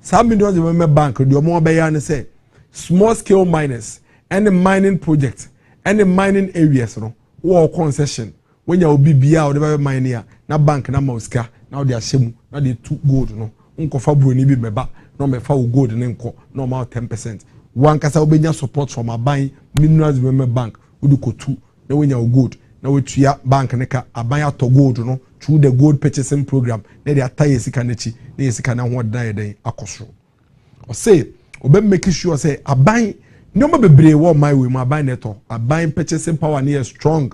some Minerals Development Bank the omo be ya ne say small scale miners and the mining project and the mining areas no wo concession when you obi bia o de be mine ya na bank na mauska na o de ahyemu na de tu gold no nkofa broni bi meba no me fa gold ne nko no ma 10% one kasa obenya support from aban Minerals Development Bank udu kotu na wenya gold na wetua bank ne ka aban ato gold no through the gold purchasing program na de ataye sika na chi na yesika na ho dan yeden akoso o say obe make sure say aban no ma bebre wo my way ma aban neto aban purchasing power na strong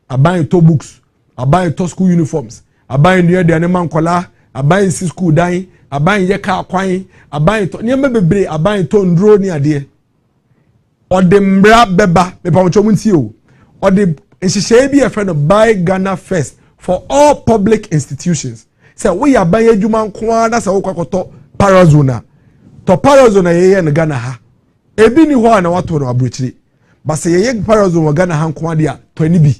aban to books aban to school uniforms aban no de man kola aban si school dan aban ye ka kwan aban to ne ma bebre aban to ndro ni ade o de mbra beba me pa mo nti o o de nhihye bi e friend buy Ghana first for all public institutions say we aban adwuma nko na say wo kwakoto parazona to parazona ye ne Ghana ha ebi ni ho na wato no abrochire ba say ye parazona Ghana ha nko ade a to ani bi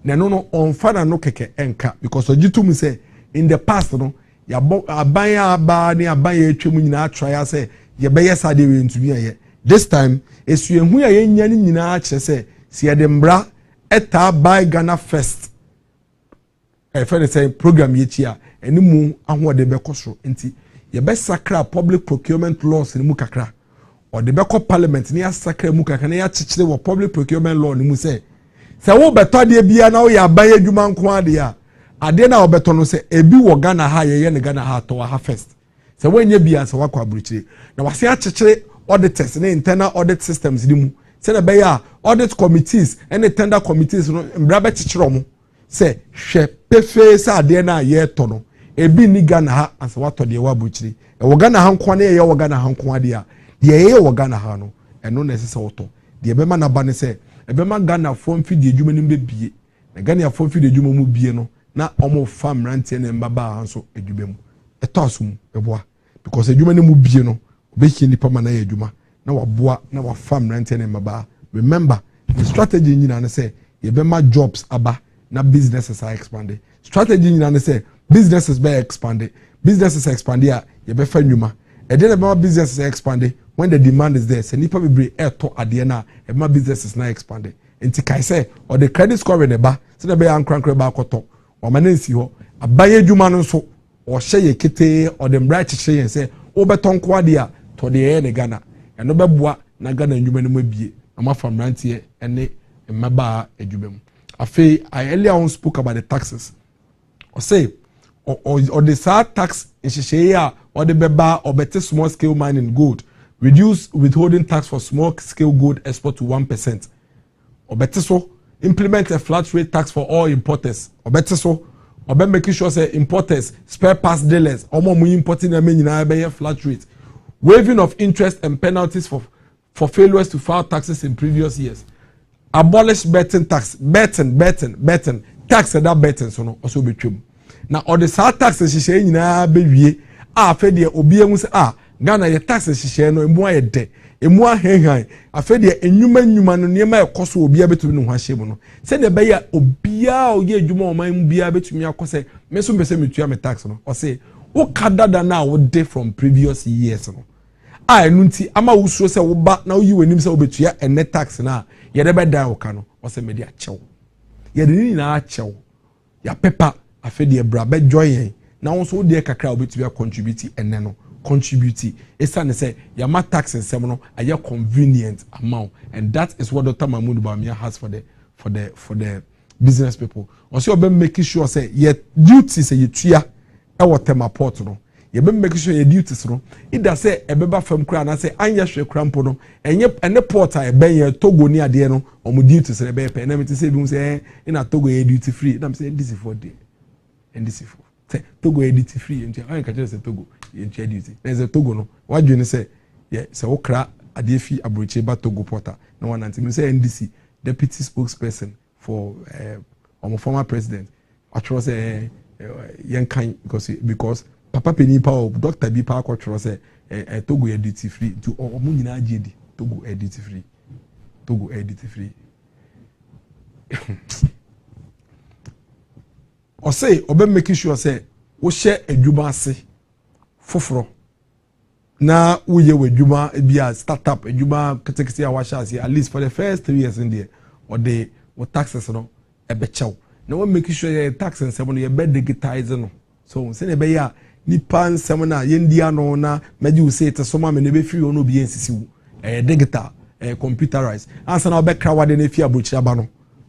na no onfa na no keke enka because ogitum say in the past no ya aban aba ni aban ye atwem nyina try say ye be yes ade we ntumi ye this time esu ehu ya ye nya ni nyina kire say si ye de mbra eta buy Ghana first friend say program ye chia eni mu ahode be koso nti ye be sakra public procurement laws ni mu kakra or de be ko parliament ni asakra mu kakra na ya chichire wo public procurement law ni mu say wo beto de bia na wo ya ban adwuma nko ade a ade na wo beto no say ebi wo Ghana ha ye ne Ghana ha to ha first say wo nya bia say wakwa abruchire na wase achichire auditors na internal audit systems ni mu say na be ya audit committees and the tender committees no mbra be chichire mo say hwe pefe say ade na ye to no ebi ni Ghana ha asa wato de wa abruchire e wo Ghana ha nko na ye wo Ghana ha nko ade a de ye wo Ghana ha no eno na sese woto de be ma na ba ne say ebema Ghana fo mfidi adwuma nim bebie na Ghana fo mfidi adwuma mu bie no na omo fam rantie ne mbaba hanso adwuma mu etoso mu eboa because adwuma ne mu bie no obeki nipa ma na ye adwuma na waboa na wa fam rantie ne mbaba remember the strategy nyina na say yebema jobs aba na businesses are expanded strategy nyina na say businesses be expanded businesses expanded ya yebe fa nwuma e dey na businesses expanded when the demand is there say nipa bebre eto ade na ema businesses na expanded enti kai say or the credit score ne ba say na be ankrankra ba akoto o ma na nsi ho abaye dwuma no so o hye ye kete or the bright hye say o beton ko ade a to de ne Ghana eno beboa na Ghana dwuma no mabie ama famrantie ene mmaba adwuma mu afi I earlier on spoke about the taxes or say or the tax nhihye or the beba or better small scale mining gold reduce withholding tax for small scale gold export to 1%. Or better so, implement a flat rate tax for all importers. Or better so, or better making sure say importers, spare parts dealers, or more importing them in a flat rate. Waiving of interest and penalties for failures to file taxes in previous years. Abolish betting tax. Betting. Tax and that betting so no also be true. Now, all the taxes she say in a baby, fed obi say Ghana ye taxes share no emu ayede emu ahenhan afede enwuma no niema ekoso obi abetumi no hwahye no se de be ya obia oye adwuma o man bia betumi akose meso mpese metua me tax no o say wo kadada na wo de from previous years no enu nti ama wo suro se wo ba na wo yi wanim se wo betua ene tax na ye de be dan wo ka no o se me de achew ye de ni na achew ya pepa afede bra be joy na wo so de kakra wo betumi contribute ene no contribute it's say yama tax and semono are convenient amount and that is what Dr. Mahmoud Bawumia has for the business people also you be making sure say your duties say you tua e water port no you be making sure your duties no either say e beba fam kra na say anya hwe krampo no ene port a e ben ye Togo ni ade no omo duties e be pe na me say bi say in a Togo ye duty free na me say this is for day and this is for say Togo ye duty free nti I can just say Togo duty there's a Togo no what you say yeah so okra adefi abroche ba Togo Porter no one anti me say NDC deputy spokesperson for former president atro say yen kan because papa peni pa Dr. B pa atro say Togo e duty free to omo nyina agedi Togo e duty free or say obe making sure say wo share adwuma ase foforo na uye wedwuma bia startup edwuma ketekete a washa at least for the first 3 years in there or the taxes no e be chew na we make sure your tax and some you be digitize no so say na be ya nipa nsem na yendi ano na meji u say it so ma me na be free ono bi ensisi digital computerized answer na be kra wade na fi abochira ba no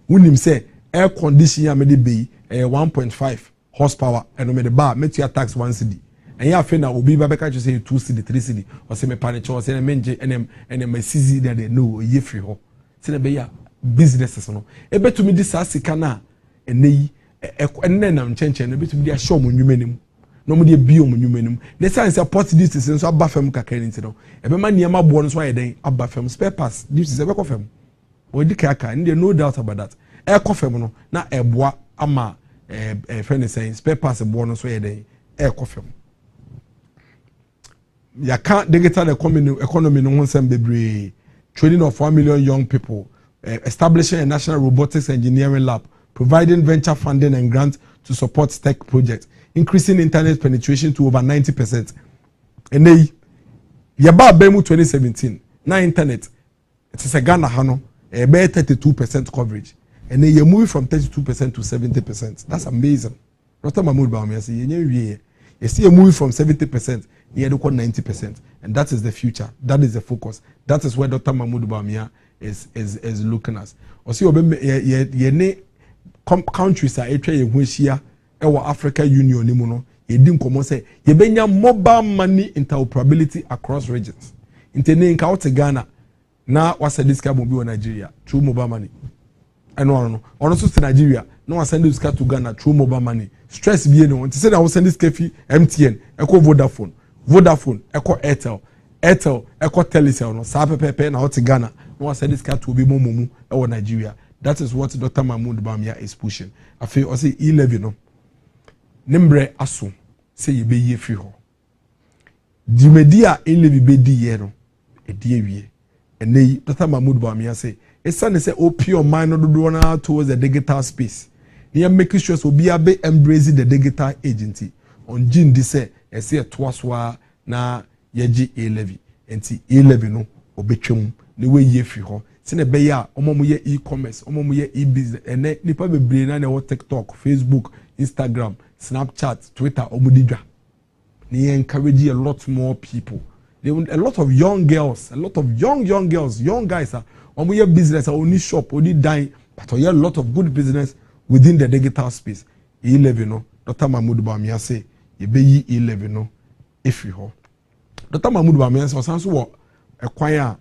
wunim say air condition ya me de be 1.5 horsepower and me de ba me to tax 1 cedi and ya fe na obi ba be ka say 2 cedi 3 cedi or say me panic or say na menje and my cz that they know ye free ho say na be ya businesses no e betumi di sa sika na eneyi enne na nchenchen no betumi di a show mo nwumanim no mo di bio mo nwumanim the science support this nso aba fam kakra nti no e be ma niam abo no so ayeden aba fam spare parts this e be kofam o di kaka and there no doubt about that e kofam no na eboa ama friend saying spare parts ebo no so ayeden e kofam ya can digital economy no nsem bebre training of 1 million young people establishing a national robotics engineering lab, providing venture funding and grants to support tech projects, increasing internet penetration to over 90%. And they, yaba bemu 2017, na internet, it is a Ghana hano, a bare 32% coverage. And then you're moving from 32% to 70%. That's amazing. Dr. Mahmoud Bawumia say, you see a move from 70%, you had 90%. And that is the future. That is the focus. That is where Dr. Mahmoud Bawumia is looking at. Or see, ye countries are actually here. Our Africa Union, ye dim komo say ye benya mobile money interoperability across regions. Intene nka out Ghana na wasa this card will be on Nigeria through mobile money. I know. Also to Nigeria, no one send this card to Ghana through mobile money. Stress be no. To say that I will send this card MTN, Echo Vodafone, Echo Airtel, Echo Telecel, no. Sape pepe na out Ghana. No one send this card to be momumu or Nigeria. That is what Dr. Mahmoud Bawumia is pushing. I feel also E11 no. Nembre aso say ye be ye free ho. Di media E11 be di ye no. E di ewie. And Dr. Mahmoud Bawumia say it's say open your mind no towards the digital space. Near making sure so be embracing the digital agency. On June this say twice na yeji E11. Enti E11 no obetwem the way ye free ho. Sine be ya omo ye e-commerce, omo ye e-business. Ene nipa bebre na ne TikTok, Facebook, Instagram, Snapchat, Twitter, omudidwa. They encourage a lot more people. A lot of young girls, a lot of young girls, young guys are omo business, only shop, only dine, but a lot of good business within the digital space. E11 no, Dr. Mahmoud Bawumia say, ye be E11 no, if you ho. Dr. Mahmoud Bawumia say, osanso wo acquire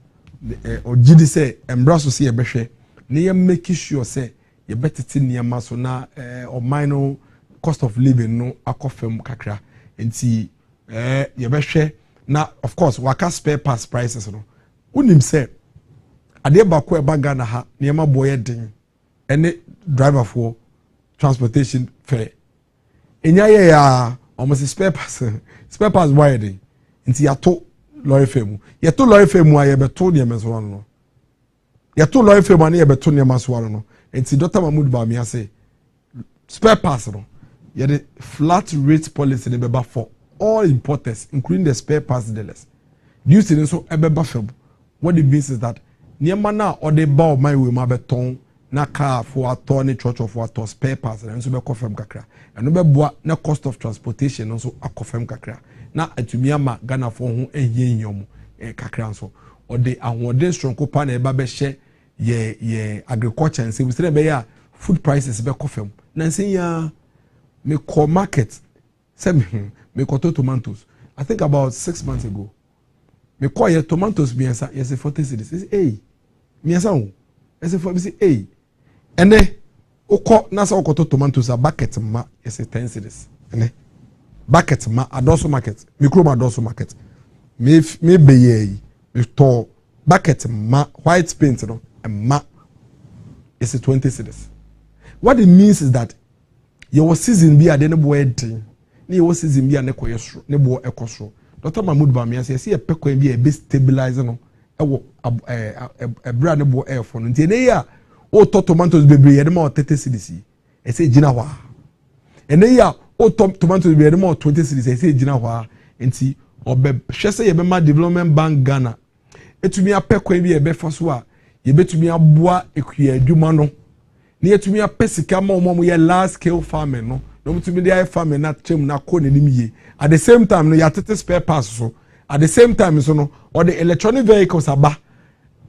or GD say embrace see ebehwe na ye make sure say ye betete niam so na or minor cost of living no akofem kakra enti ye behwe na of course waka spare parts prices no unim say ade ba ko e ba Ghana ha niam boye den ene driver for transportation fare enya ye ya almost spare parts why den enti yato lawyer femu yeto lawyer femu aye beto ne meso no yeto lawyer femu na ye beto ne maso no enti Dr. Mahmoud Bawumia say spare parts no ye the flat rate policy ne beba for all importers including the spare parts dealers duty ne so ebeba fem what it means is that niema na order ba my we ma beton na car for ato ne church of ato spare parts ne so be kofem kakra eno be boa na cost of transportation no so akofem kakra na atumi ama Ghana for ho ehyenyomo kakra nso ode ahode stronko pa na eba be hye ye agriculture and say we say be ya food prices be kofem na nsin ya me call market say me call tomatoes I think about 6 months ago me call your tomatoes biensa yes 40 cedis say hey biensa o yes for say hey ene ukọ na say ukọ tomatoes a bucket ma yes 10 cedis ene bucket ma adoso market micro adoso market me beye you to bucket ma white paint no and ma is 20 cedis. What it means is that your season be a den boy thing. Your season be a neko yesro, nebo ekosro. Dr. Mahmoud Bawumia says, see a pekwe be a bit stabilizer no. A brand nebo air phone. Until the year, oh, tomatoes be bread more 30 cedis. I say Jinawa. And the year, oh, tomatoes be more 20 cedis. I say Jinawa. And see, or be shese yebema development bank Ghana. To me a pekwe be a befoswa. You bet to me a bois equia dumano. Near to me a pesica more large scale farming, no. No to me the farming not chim na kone nimiye. At the same time, no yatete spare parts so. At the same time, so no, or the electronic vehicles are ba.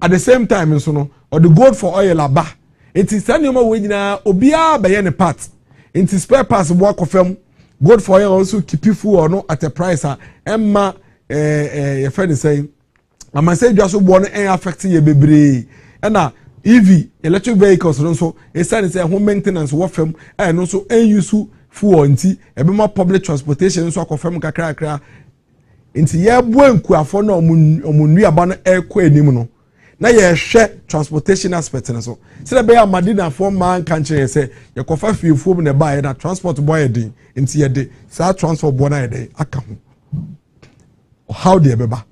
At the same time, so no, or the gold for oil are ba. It is annual wina obia by any part. It is spare parts work of them. Gold for oil also keep you full or no at a price. Emma, your friend is saying, I must say just one air affecting your baby. And now, EV, electric vehicles, also, a sign is a home maintenance work from, and also a use full on tea, a bit more public transportation, so I confirm Kakra. Into ye buen kuafo na omunua ba no ekọ enim no na ye hwe transportation aspect na so se be ya madina for man kan kire se ye kofa fiefo na ba ye na transport boy din into ye de sa transport boy na ye de aka ho how de beba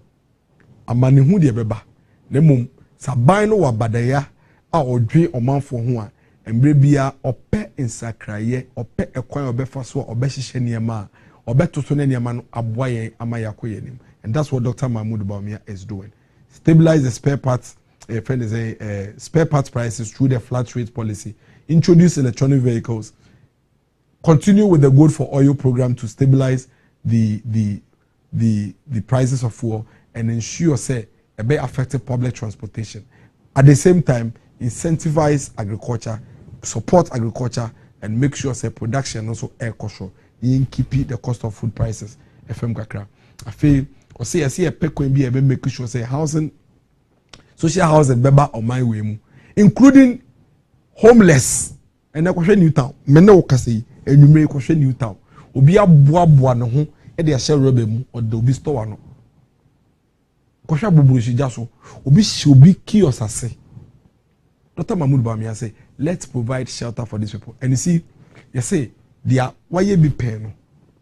amane hu de beba na mum saban no wabadaya a odwe omanfo ho a embre bia ope nsakraye ope ekwan obefa so obehihye niema Obeto ne niema no Aboagye amayako yenim. And that's what Dr. Mahmoud Bawumia is doing. Stabilize the spare parts, spare parts prices through the flat rate policy. Introduce electronic vehicles. Continue with the Good for Oil program to stabilize the prices of fuel and ensure say a better affected public transportation. At the same time, incentivize agriculture, support agriculture, and make sure say production also air control. In keep the cost of food prices. FM Kakra. I feel or say I see a pekwe be able make sure say housing, social housing beba on my way, including homeless. And I question Newtown. Mena okasi and you may question Newtown. Obi a boa no ho e de share robe mu or the obi store no. Kwasha bubu shi jaso obi kiosk ase. Dr. Mahmoud Bawumia say let's provide shelter for these people. And you see, you say dia waye bi pen no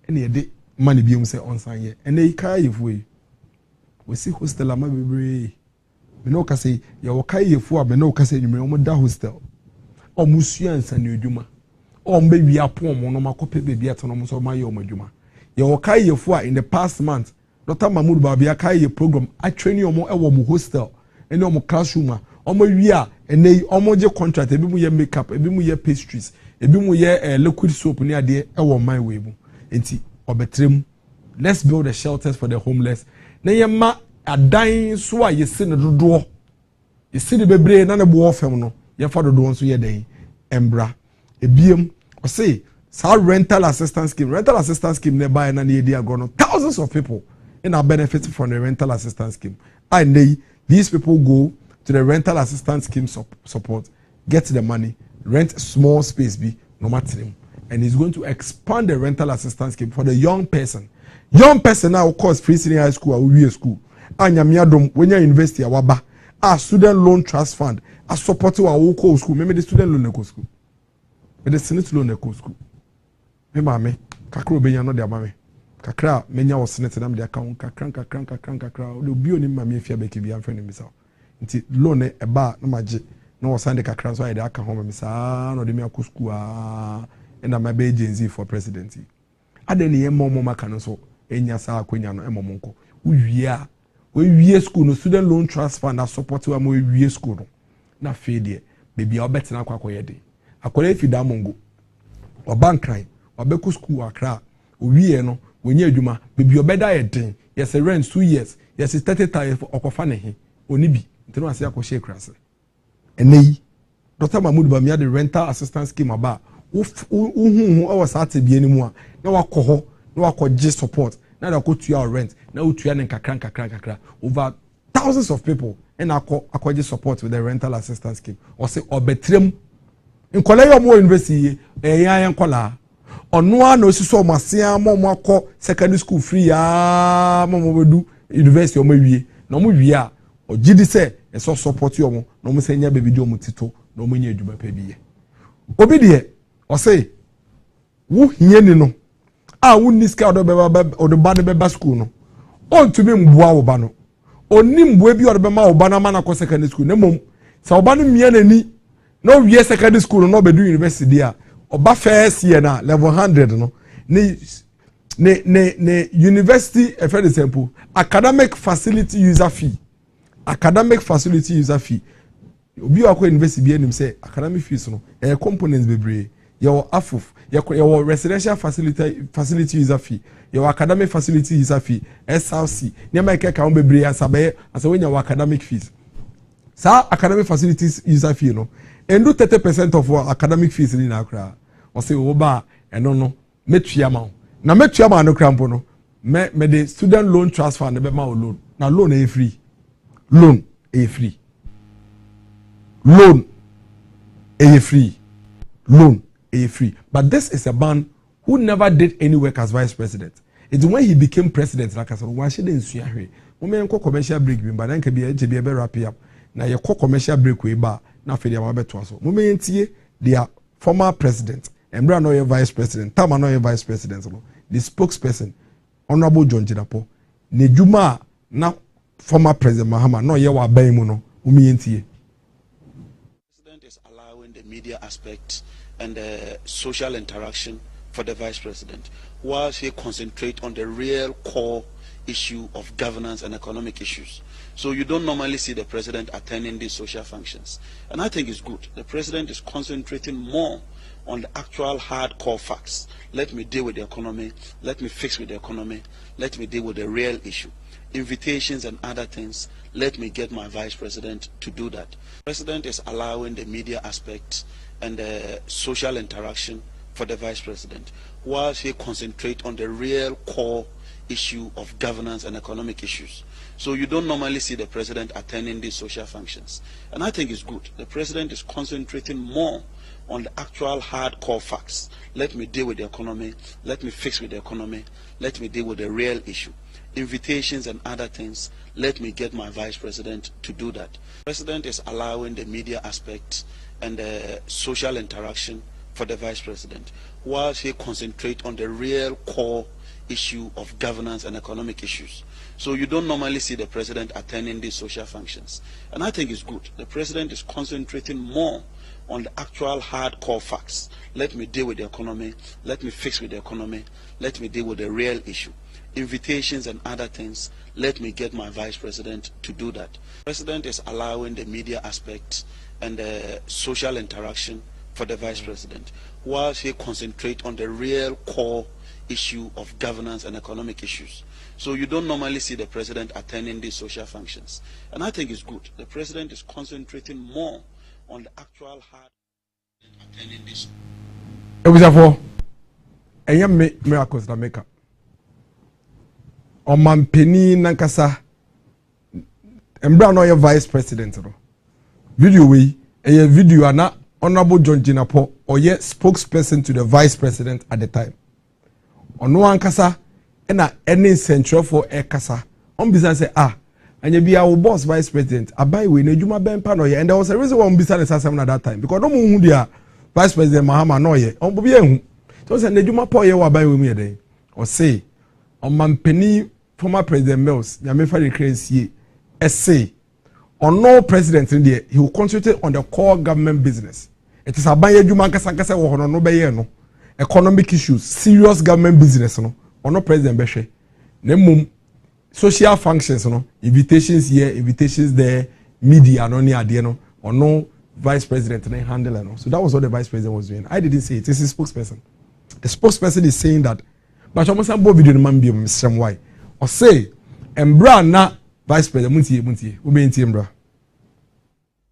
ene ye money bi say on san ye ene kai yefu we see hostel ama bebre me no ka say ye wo kai yefu a me no ka say nyume o da hostel o musua nsan edwuma o mba wi apon mo no makope bebi atono mo so ma ye o madwuma ye wo kai yefu a in the past month Dr. Mahmoud Bawumia kai ye program a training o mo e wo mo hostel ene o mo classroom a o mo wi a ene o mo je contract ebi mu ye makeup ebi mu ye pastries ebi mu ye liquid soap ni ade e wo my way mu enti obetrem let's build the shelters for the homeless na ye ma adan so a ye se ne dodo ye se ne bebre na ne bo fam no ye fa dodo so ye den embra ebiem o say sa rental assistance scheme ne buy na ye dia go no thousands of people in are benefiting from the rental assistance scheme and these people go to the rental assistance scheme support get the money rent small space be no matter and he's going to expand the rental assistance scheme for the young person now of course free senior high school or we school anyamiadom when you university awaba a student loan trust fund a support to our local school maybe the student loan eco school but the senate loan eco school me mame kakra obenya no de amame kakra menya wo senate na me de account kakra o bi oni mame afia beki bi amfa ni bisa nti loan e ba na maje no Sunday kakra so I dey aka home me sa no de me akọ school and my be agency for presidency adeni ye momo maka no so enya sa akonya no emomo nko we wie school no student loan trust fund na support we mo wie school no na fe de baby a obetena akwakoye de akore fi da mongo obankran obeku school akra owie no wenye adwuma baby obeda ye den yes rent 2 years yes 30,000 okofa ne he oni bi ntino ase akọ krase enei Dr. Mahmoud Bawumia the rental assistance scheme aba uhu o wasate bi enimu a na wakoho na wakoje support na da ko tua rent na utua ne kakra over thousands of people and akoje support with the rental assistance scheme or say obetrem nkola yo mo university yan nkola ono a na osiso o masea mo akọ secondary school free ya mo bedu university o mawie na mo wie a o gidi say e so support you omo no mo say nya baby di omo tito no mo nya adwuma pa biye obi de o say wo hie ni no a wo ni ska do beba o do ba de beba school no on to be mboa wo ba no oni mboa bi o do be ma wo ba na ma na ko secondary school na mom sa wo ba no mia nani no wie secondary school no be do university a oba first year na level 100 no ne university for example academic facility user fee obi akọ university bi enim say academic fees no components bebre your afuf your residential facility user fee your academic facility user fee SRC ne ma ke ka on bebre asabe when your academic fees sa academic facilities user fee no and do 30% of our academic fees in akra o say wo ba eno no metua ma na metua ma no krampo no me the student loan transfer na be ma loan na loan e free loan e free but this is a man who never did any work as vice president. It's when he became president like I said why she didn't sue here we men commercial break bi but then can be be wrap up na ye commercial break we ba na fe dia ma beto so we men tie their former president Embra no ye vice president Tama no ye vice president no the spokesperson honorable John Jidapo ne djuma na former president Mahama no ye wa ban mu no we men tie is allowing the media aspect and the social interaction for the vice president, whilst he concentrate on the real core issue of governance and economic issues. So you don't normally see the president attending these social functions. And I think it's good. The president is concentrating more on the actual hardcore facts. Let me deal with the economy. Let me fix with the economy. Let me deal with the real issue. Invitations and other things, let me get my vice president to do that. The president is allowing the media aspect and the social interaction for the vice president, whilst he concentrate on the real core issue of governance and economic issues. So you don't normally see the president attending these social functions. And I think it's good. The president is concentrating more on the actual hardcore facts. Let me deal with the economy. Let me fix with the economy. Let me deal with the real issue. Invitations and other things, let me get my vice president to do that. The president is allowing the media aspect and the social interaction for the vice president, whilst he concentrate on the real core issue of governance and economic issues. So you don't normally see the president attending these social functions. And I think it's good. The president is concentrating more on the actual hardcore facts. Let me deal with the economy. Let me fix with the economy. Let me deal with the real issue. Invitations and other things, let me get my vice president to do that. The president is allowing the media aspect and the social interaction for the vice president, whilst he concentrate on the real core issue of governance and economic issues. So you don't normally see the president attending these social functions. And I think it's good. The president is concentrating more on the actual hard attending this. Miracles that make up. Omampeni nankasa Embra no ye vice president no video we a video ana honorable John Jinapo or ye spokesperson to the vice president at the time ono ankasa na any central for ekasa on business say and you be our boss vice president abai we na djuma bempa no ye and there was a reason why on business asem at that time because no mu hu dia vice president Mahama no ye on bi ehu so say na djuma po ye wa abai we mu ye den or say Omampeni former president Mills, Yamefa Recreancy, essay on no president in there, he will concentrate on the core government business. It is a baye Jumanka Sankasa or no bayeno, economic issues, serious government business, no, or no president Beshe. Nemum social functions, no, invitations here, invitations there, media, no near Diano, or no vice president and handler. No. So that was what the vice president was doing. I didn't say it, it's a spokesperson. The spokesperson is saying that. But almost a video man be some why or say Embra na vice president muntie Embra.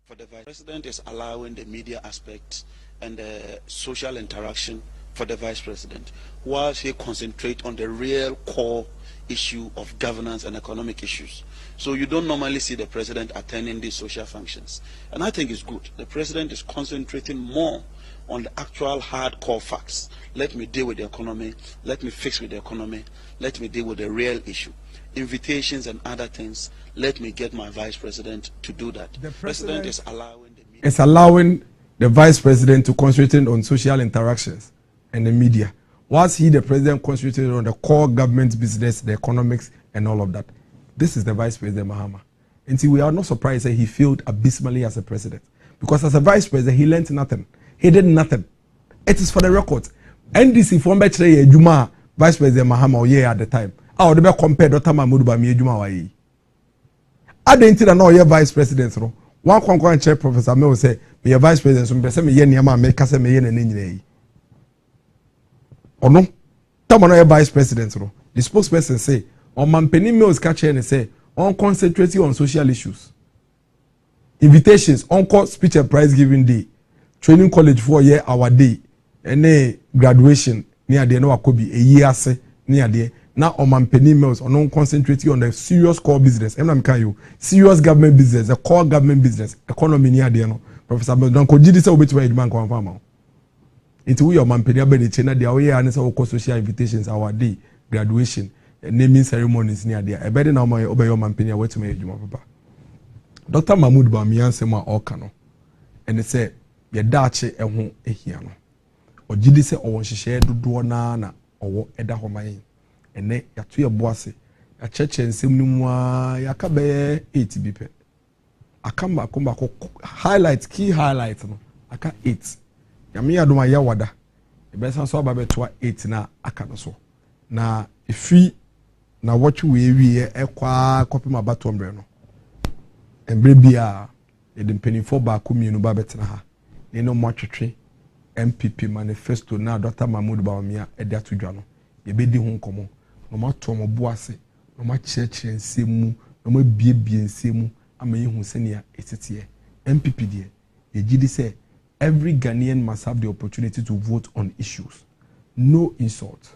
For the vice president is allowing the media aspect and the social interaction for the vice president, whilst he concentrate on the real core issue of governance and economic issues. So you don't normally see the president attending these social functions. And I think it's good. The president is concentrating more on the actual hardcore facts. Let me deal with the economy. Let me fix with the economy. Let me deal with the real issue. invitations and other things, let me get my vice president to do that. The president is allowing the media. It's allowing the vice president to concentrate on social interactions and the media. Whilst the president concentrated on the core government business, the economics, and all of that. This is the vice president Mahama. And see, we are not surprised that he failed abysmally as a president. Because as a vice president, he learned nothing. He did nothing. It is for the record. NDC from Bechre Juma, vice president Mahama, at the time. I would never compare Dr. Mahmoud Bami Juma. I didn't know your vice president. One concurrent chair, Professor Mel say, me a vice president, so me yen yama make us a me yen and in. Or no? Tama no vice president. The spokesperson say, on Mampeni Mills catch and say, on concentrating on social issues. Invitations, on speech and prize giving day, training college for a year our day, and a graduation near the no could be a year say near there. Now on Mampeni Mills on concentrating on the serious core business. And serious government business, the core government business, economy near there. No, Professor Don Kojidi say which way the man confirm. Into we your Mampeni Abedi China, the way and so social invitations our day, graduation. Naming ceremonies near there. A better now my obey your Mampeni way to make you papa. Dr. Mahmoud Bamiyan say ma okano. And they say ye dache ehun ehiano. Ojidi say o share dodo na owo eda homayin. Ene ya to ye boase. Ya cheche nsem ni mu a ya ka be 8 bi pe. Akamba komba ko highlight key highlight no. Aka 8. Ya me adoma ya wada. E be san so aba be to 8 na aka no so. Na ifi na watch we ekwa copy my baton no embre bia e dem penifo ba ko mienu ba betena ha ne no mwatwetwe NPP manifesto na Dr. Mahmoud Bawumia e de atodwa no ye bedi ho nkomo no mato mo boase no ma chirechire nsemu no ma biebie nsemu ama yehu senia etete NPP de ye gidi say every Ghanaian must have the opportunity to vote on issues. No insult,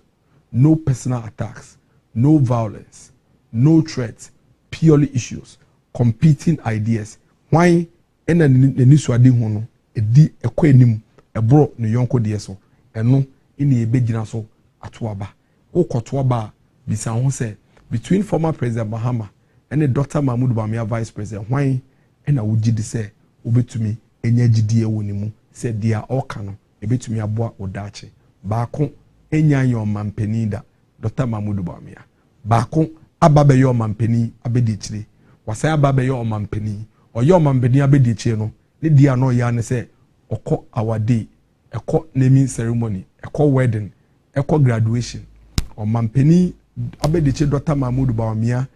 no personal attacks, no violence, no threats, purely issues, competing ideas. Why ena ni swade ho no edi ekwa enim ebro no yonko de so eno ina ebegina so atoaba okotoaba bisa ho say between former president Mahama and Dr. Mahmoud Bawumia vice president why ena wugidi say obetumi enya gidie wonimu say dia oka no ebetumi aboa odache baako enya yon mampeni da Dr. Mahmoud Bawumia baako ababe yo mampeni abedi chire wasai ababe yo mampeni oyo mampeni abedi chire no ne dia no ya ne say okọ awade ekọ naming ceremony ekọ wedding ekọ graduation o mampeni abedi chire Dr. Mahmoud Bawumia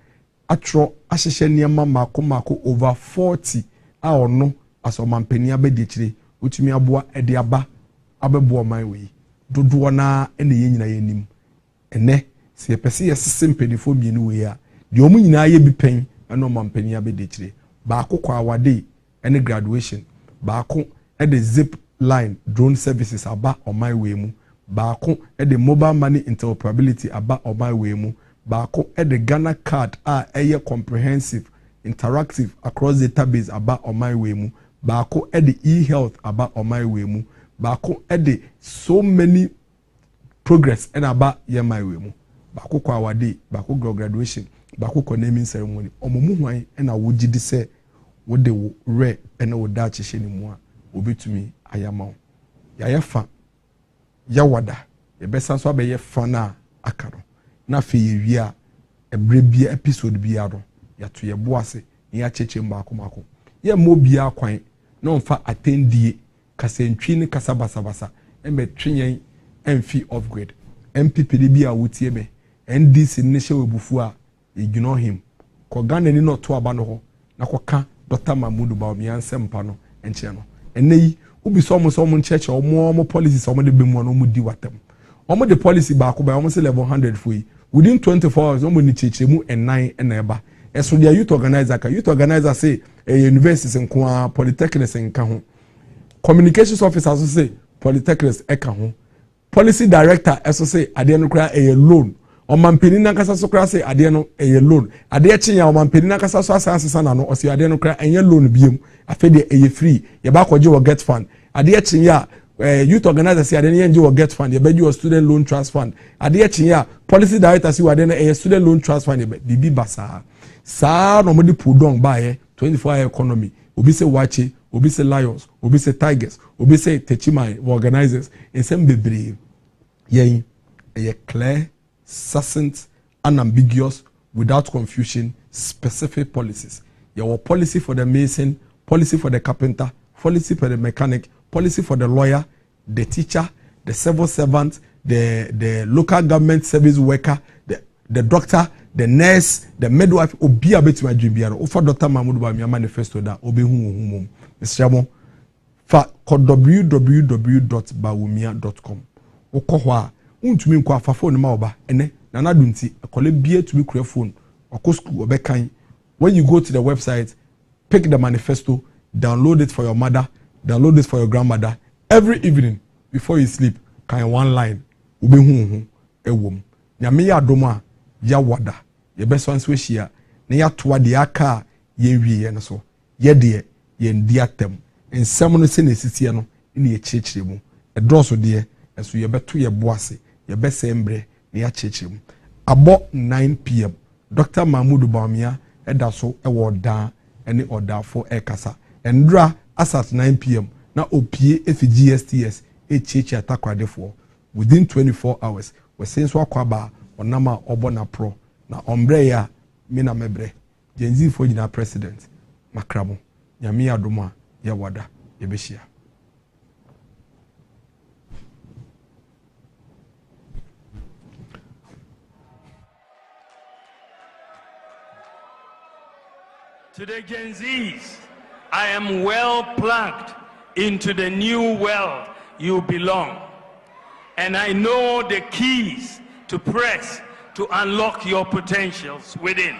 atro ahyehye niam mako over 40 a ono aso mampeni abedi chire utumi aboa ede aba abebo man we dodo na ene yenyina yenim ene se yepese yesese mpenifo mienu we a de omu nyina ye bi pen eno mampeni abedi chire baako kwa awade ene graduation baako ede zip line drone services aba oman we mu baako ede mobile money interoperability aba oman we mu baako ede Ghana card a eye comprehensive interactive across database aba oman we mu baako ede e-health aba oman we mu baako ede so many progress and aba yemai we mu baako kwa awade baako graduation baako kwa naming ceremony omomu hwan na wogidi se wode wo re na wo da chehye ni mu a obetumi ayama ya yefa ya wada ye besa so abaye fa na aka no na fe ye wi a ebre bia episode bia do ya to ye boase ni ya cheche mbako mako ye mo bia kwan na onfa attendie kasentwi ni kasabasabasa embe twenyen emfi off grade MPP de bia wotie be NDC ni hye webufu a ignore him ko Ghana ni no to aba no ho na ko ka Dr. Mahmoud Bawumia nsempa no enche no eneyi ubi so mo ncheche omo policies omo de bemu no mo di watem omo de policy ba ko ba omo se level 100 foi within 24 hours omo ni cheche mu en9 en eba eso dia youth organizer say universities nko polytechnics nka ho communications officers say polytechnics eka ho policy director eso say ade no kra loan omampeni na kasa so kra say ade no loan ade chinya omampeni na kasa so asasa na no o say ade no kra loan biem afede free ye ba kwaje wo get fund ade chinya youth organizers say ade no get fund ye be your student loan trust fund ade echi policy director say ade no student loan trust fund ye bibi basa saa no mo de pudong ba ye 24-hour economy obi say wache obi say lions obi say tigers obi say techimai organizers ensem bebre yen clear succinct unambiguous without confusion specific policies. Your policy for the mason, policy for the carpenter, policy for the mechanic, policy for the lawyer, the teacher, the civil servant, the local government service worker, the doctor, the nurse, the midwife. Obi abetima jimbiaro. Ofa Dr. Mahmoud Bawumia manifesto da obi hu. Mr. Mo fa www.bawumia.com. Okọ ho a untumi nkọ afa phone ma oba ene nana dunti akole bia tumi kura phone okọ school obekan. When you go to the website, pick the manifesto, download it for your mother, download it for your grandmother. Every evening before you sleep, can one line ube hu ewom. Nyame ya doma ya wada. Ye best one sweshia. Ne ya toa de aka ye wie na so. Ye de ye ndi atem. Ensem no se ne sisi no ne ye chechire mu. E droso de eso ye beto ye boase. Ye bese embre ne ya chechire mu. Abo 9 p.m. Dr. Mahmoud Bawumia eda so ewo da ene order for ekasa endra as at 9 p.m. na opie FGSTS echichi atakwadefo within 24 hours we sense akwaba onama obona pro na ombre ya mina mebre genzi fo nyina president makramo nyame adoma ya wada yebeshia. To the Gen Zs, I am well plugged into the new world you belong. And I know the keys to press to unlock your potentials within.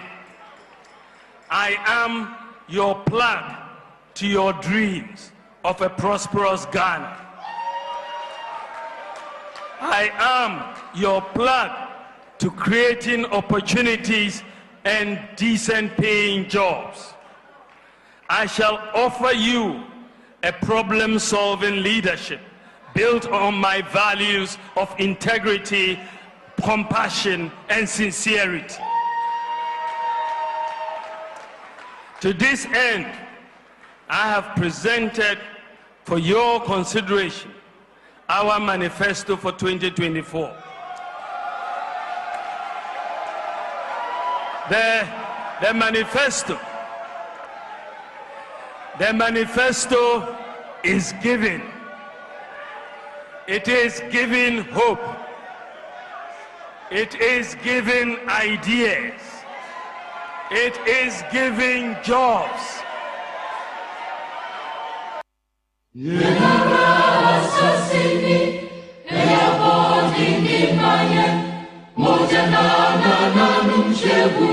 I am your plug to your dreams of a prosperous Ghana. I am your plug to creating opportunities and decent paying jobs. I shall offer you a problem-solving leadership built on my values of integrity, compassion, and sincerity. To this end, I have presented for your consideration our manifesto for 2024. The manifesto is giving. It is giving hope. It is giving ideas. It is giving jobs. Moja na num chego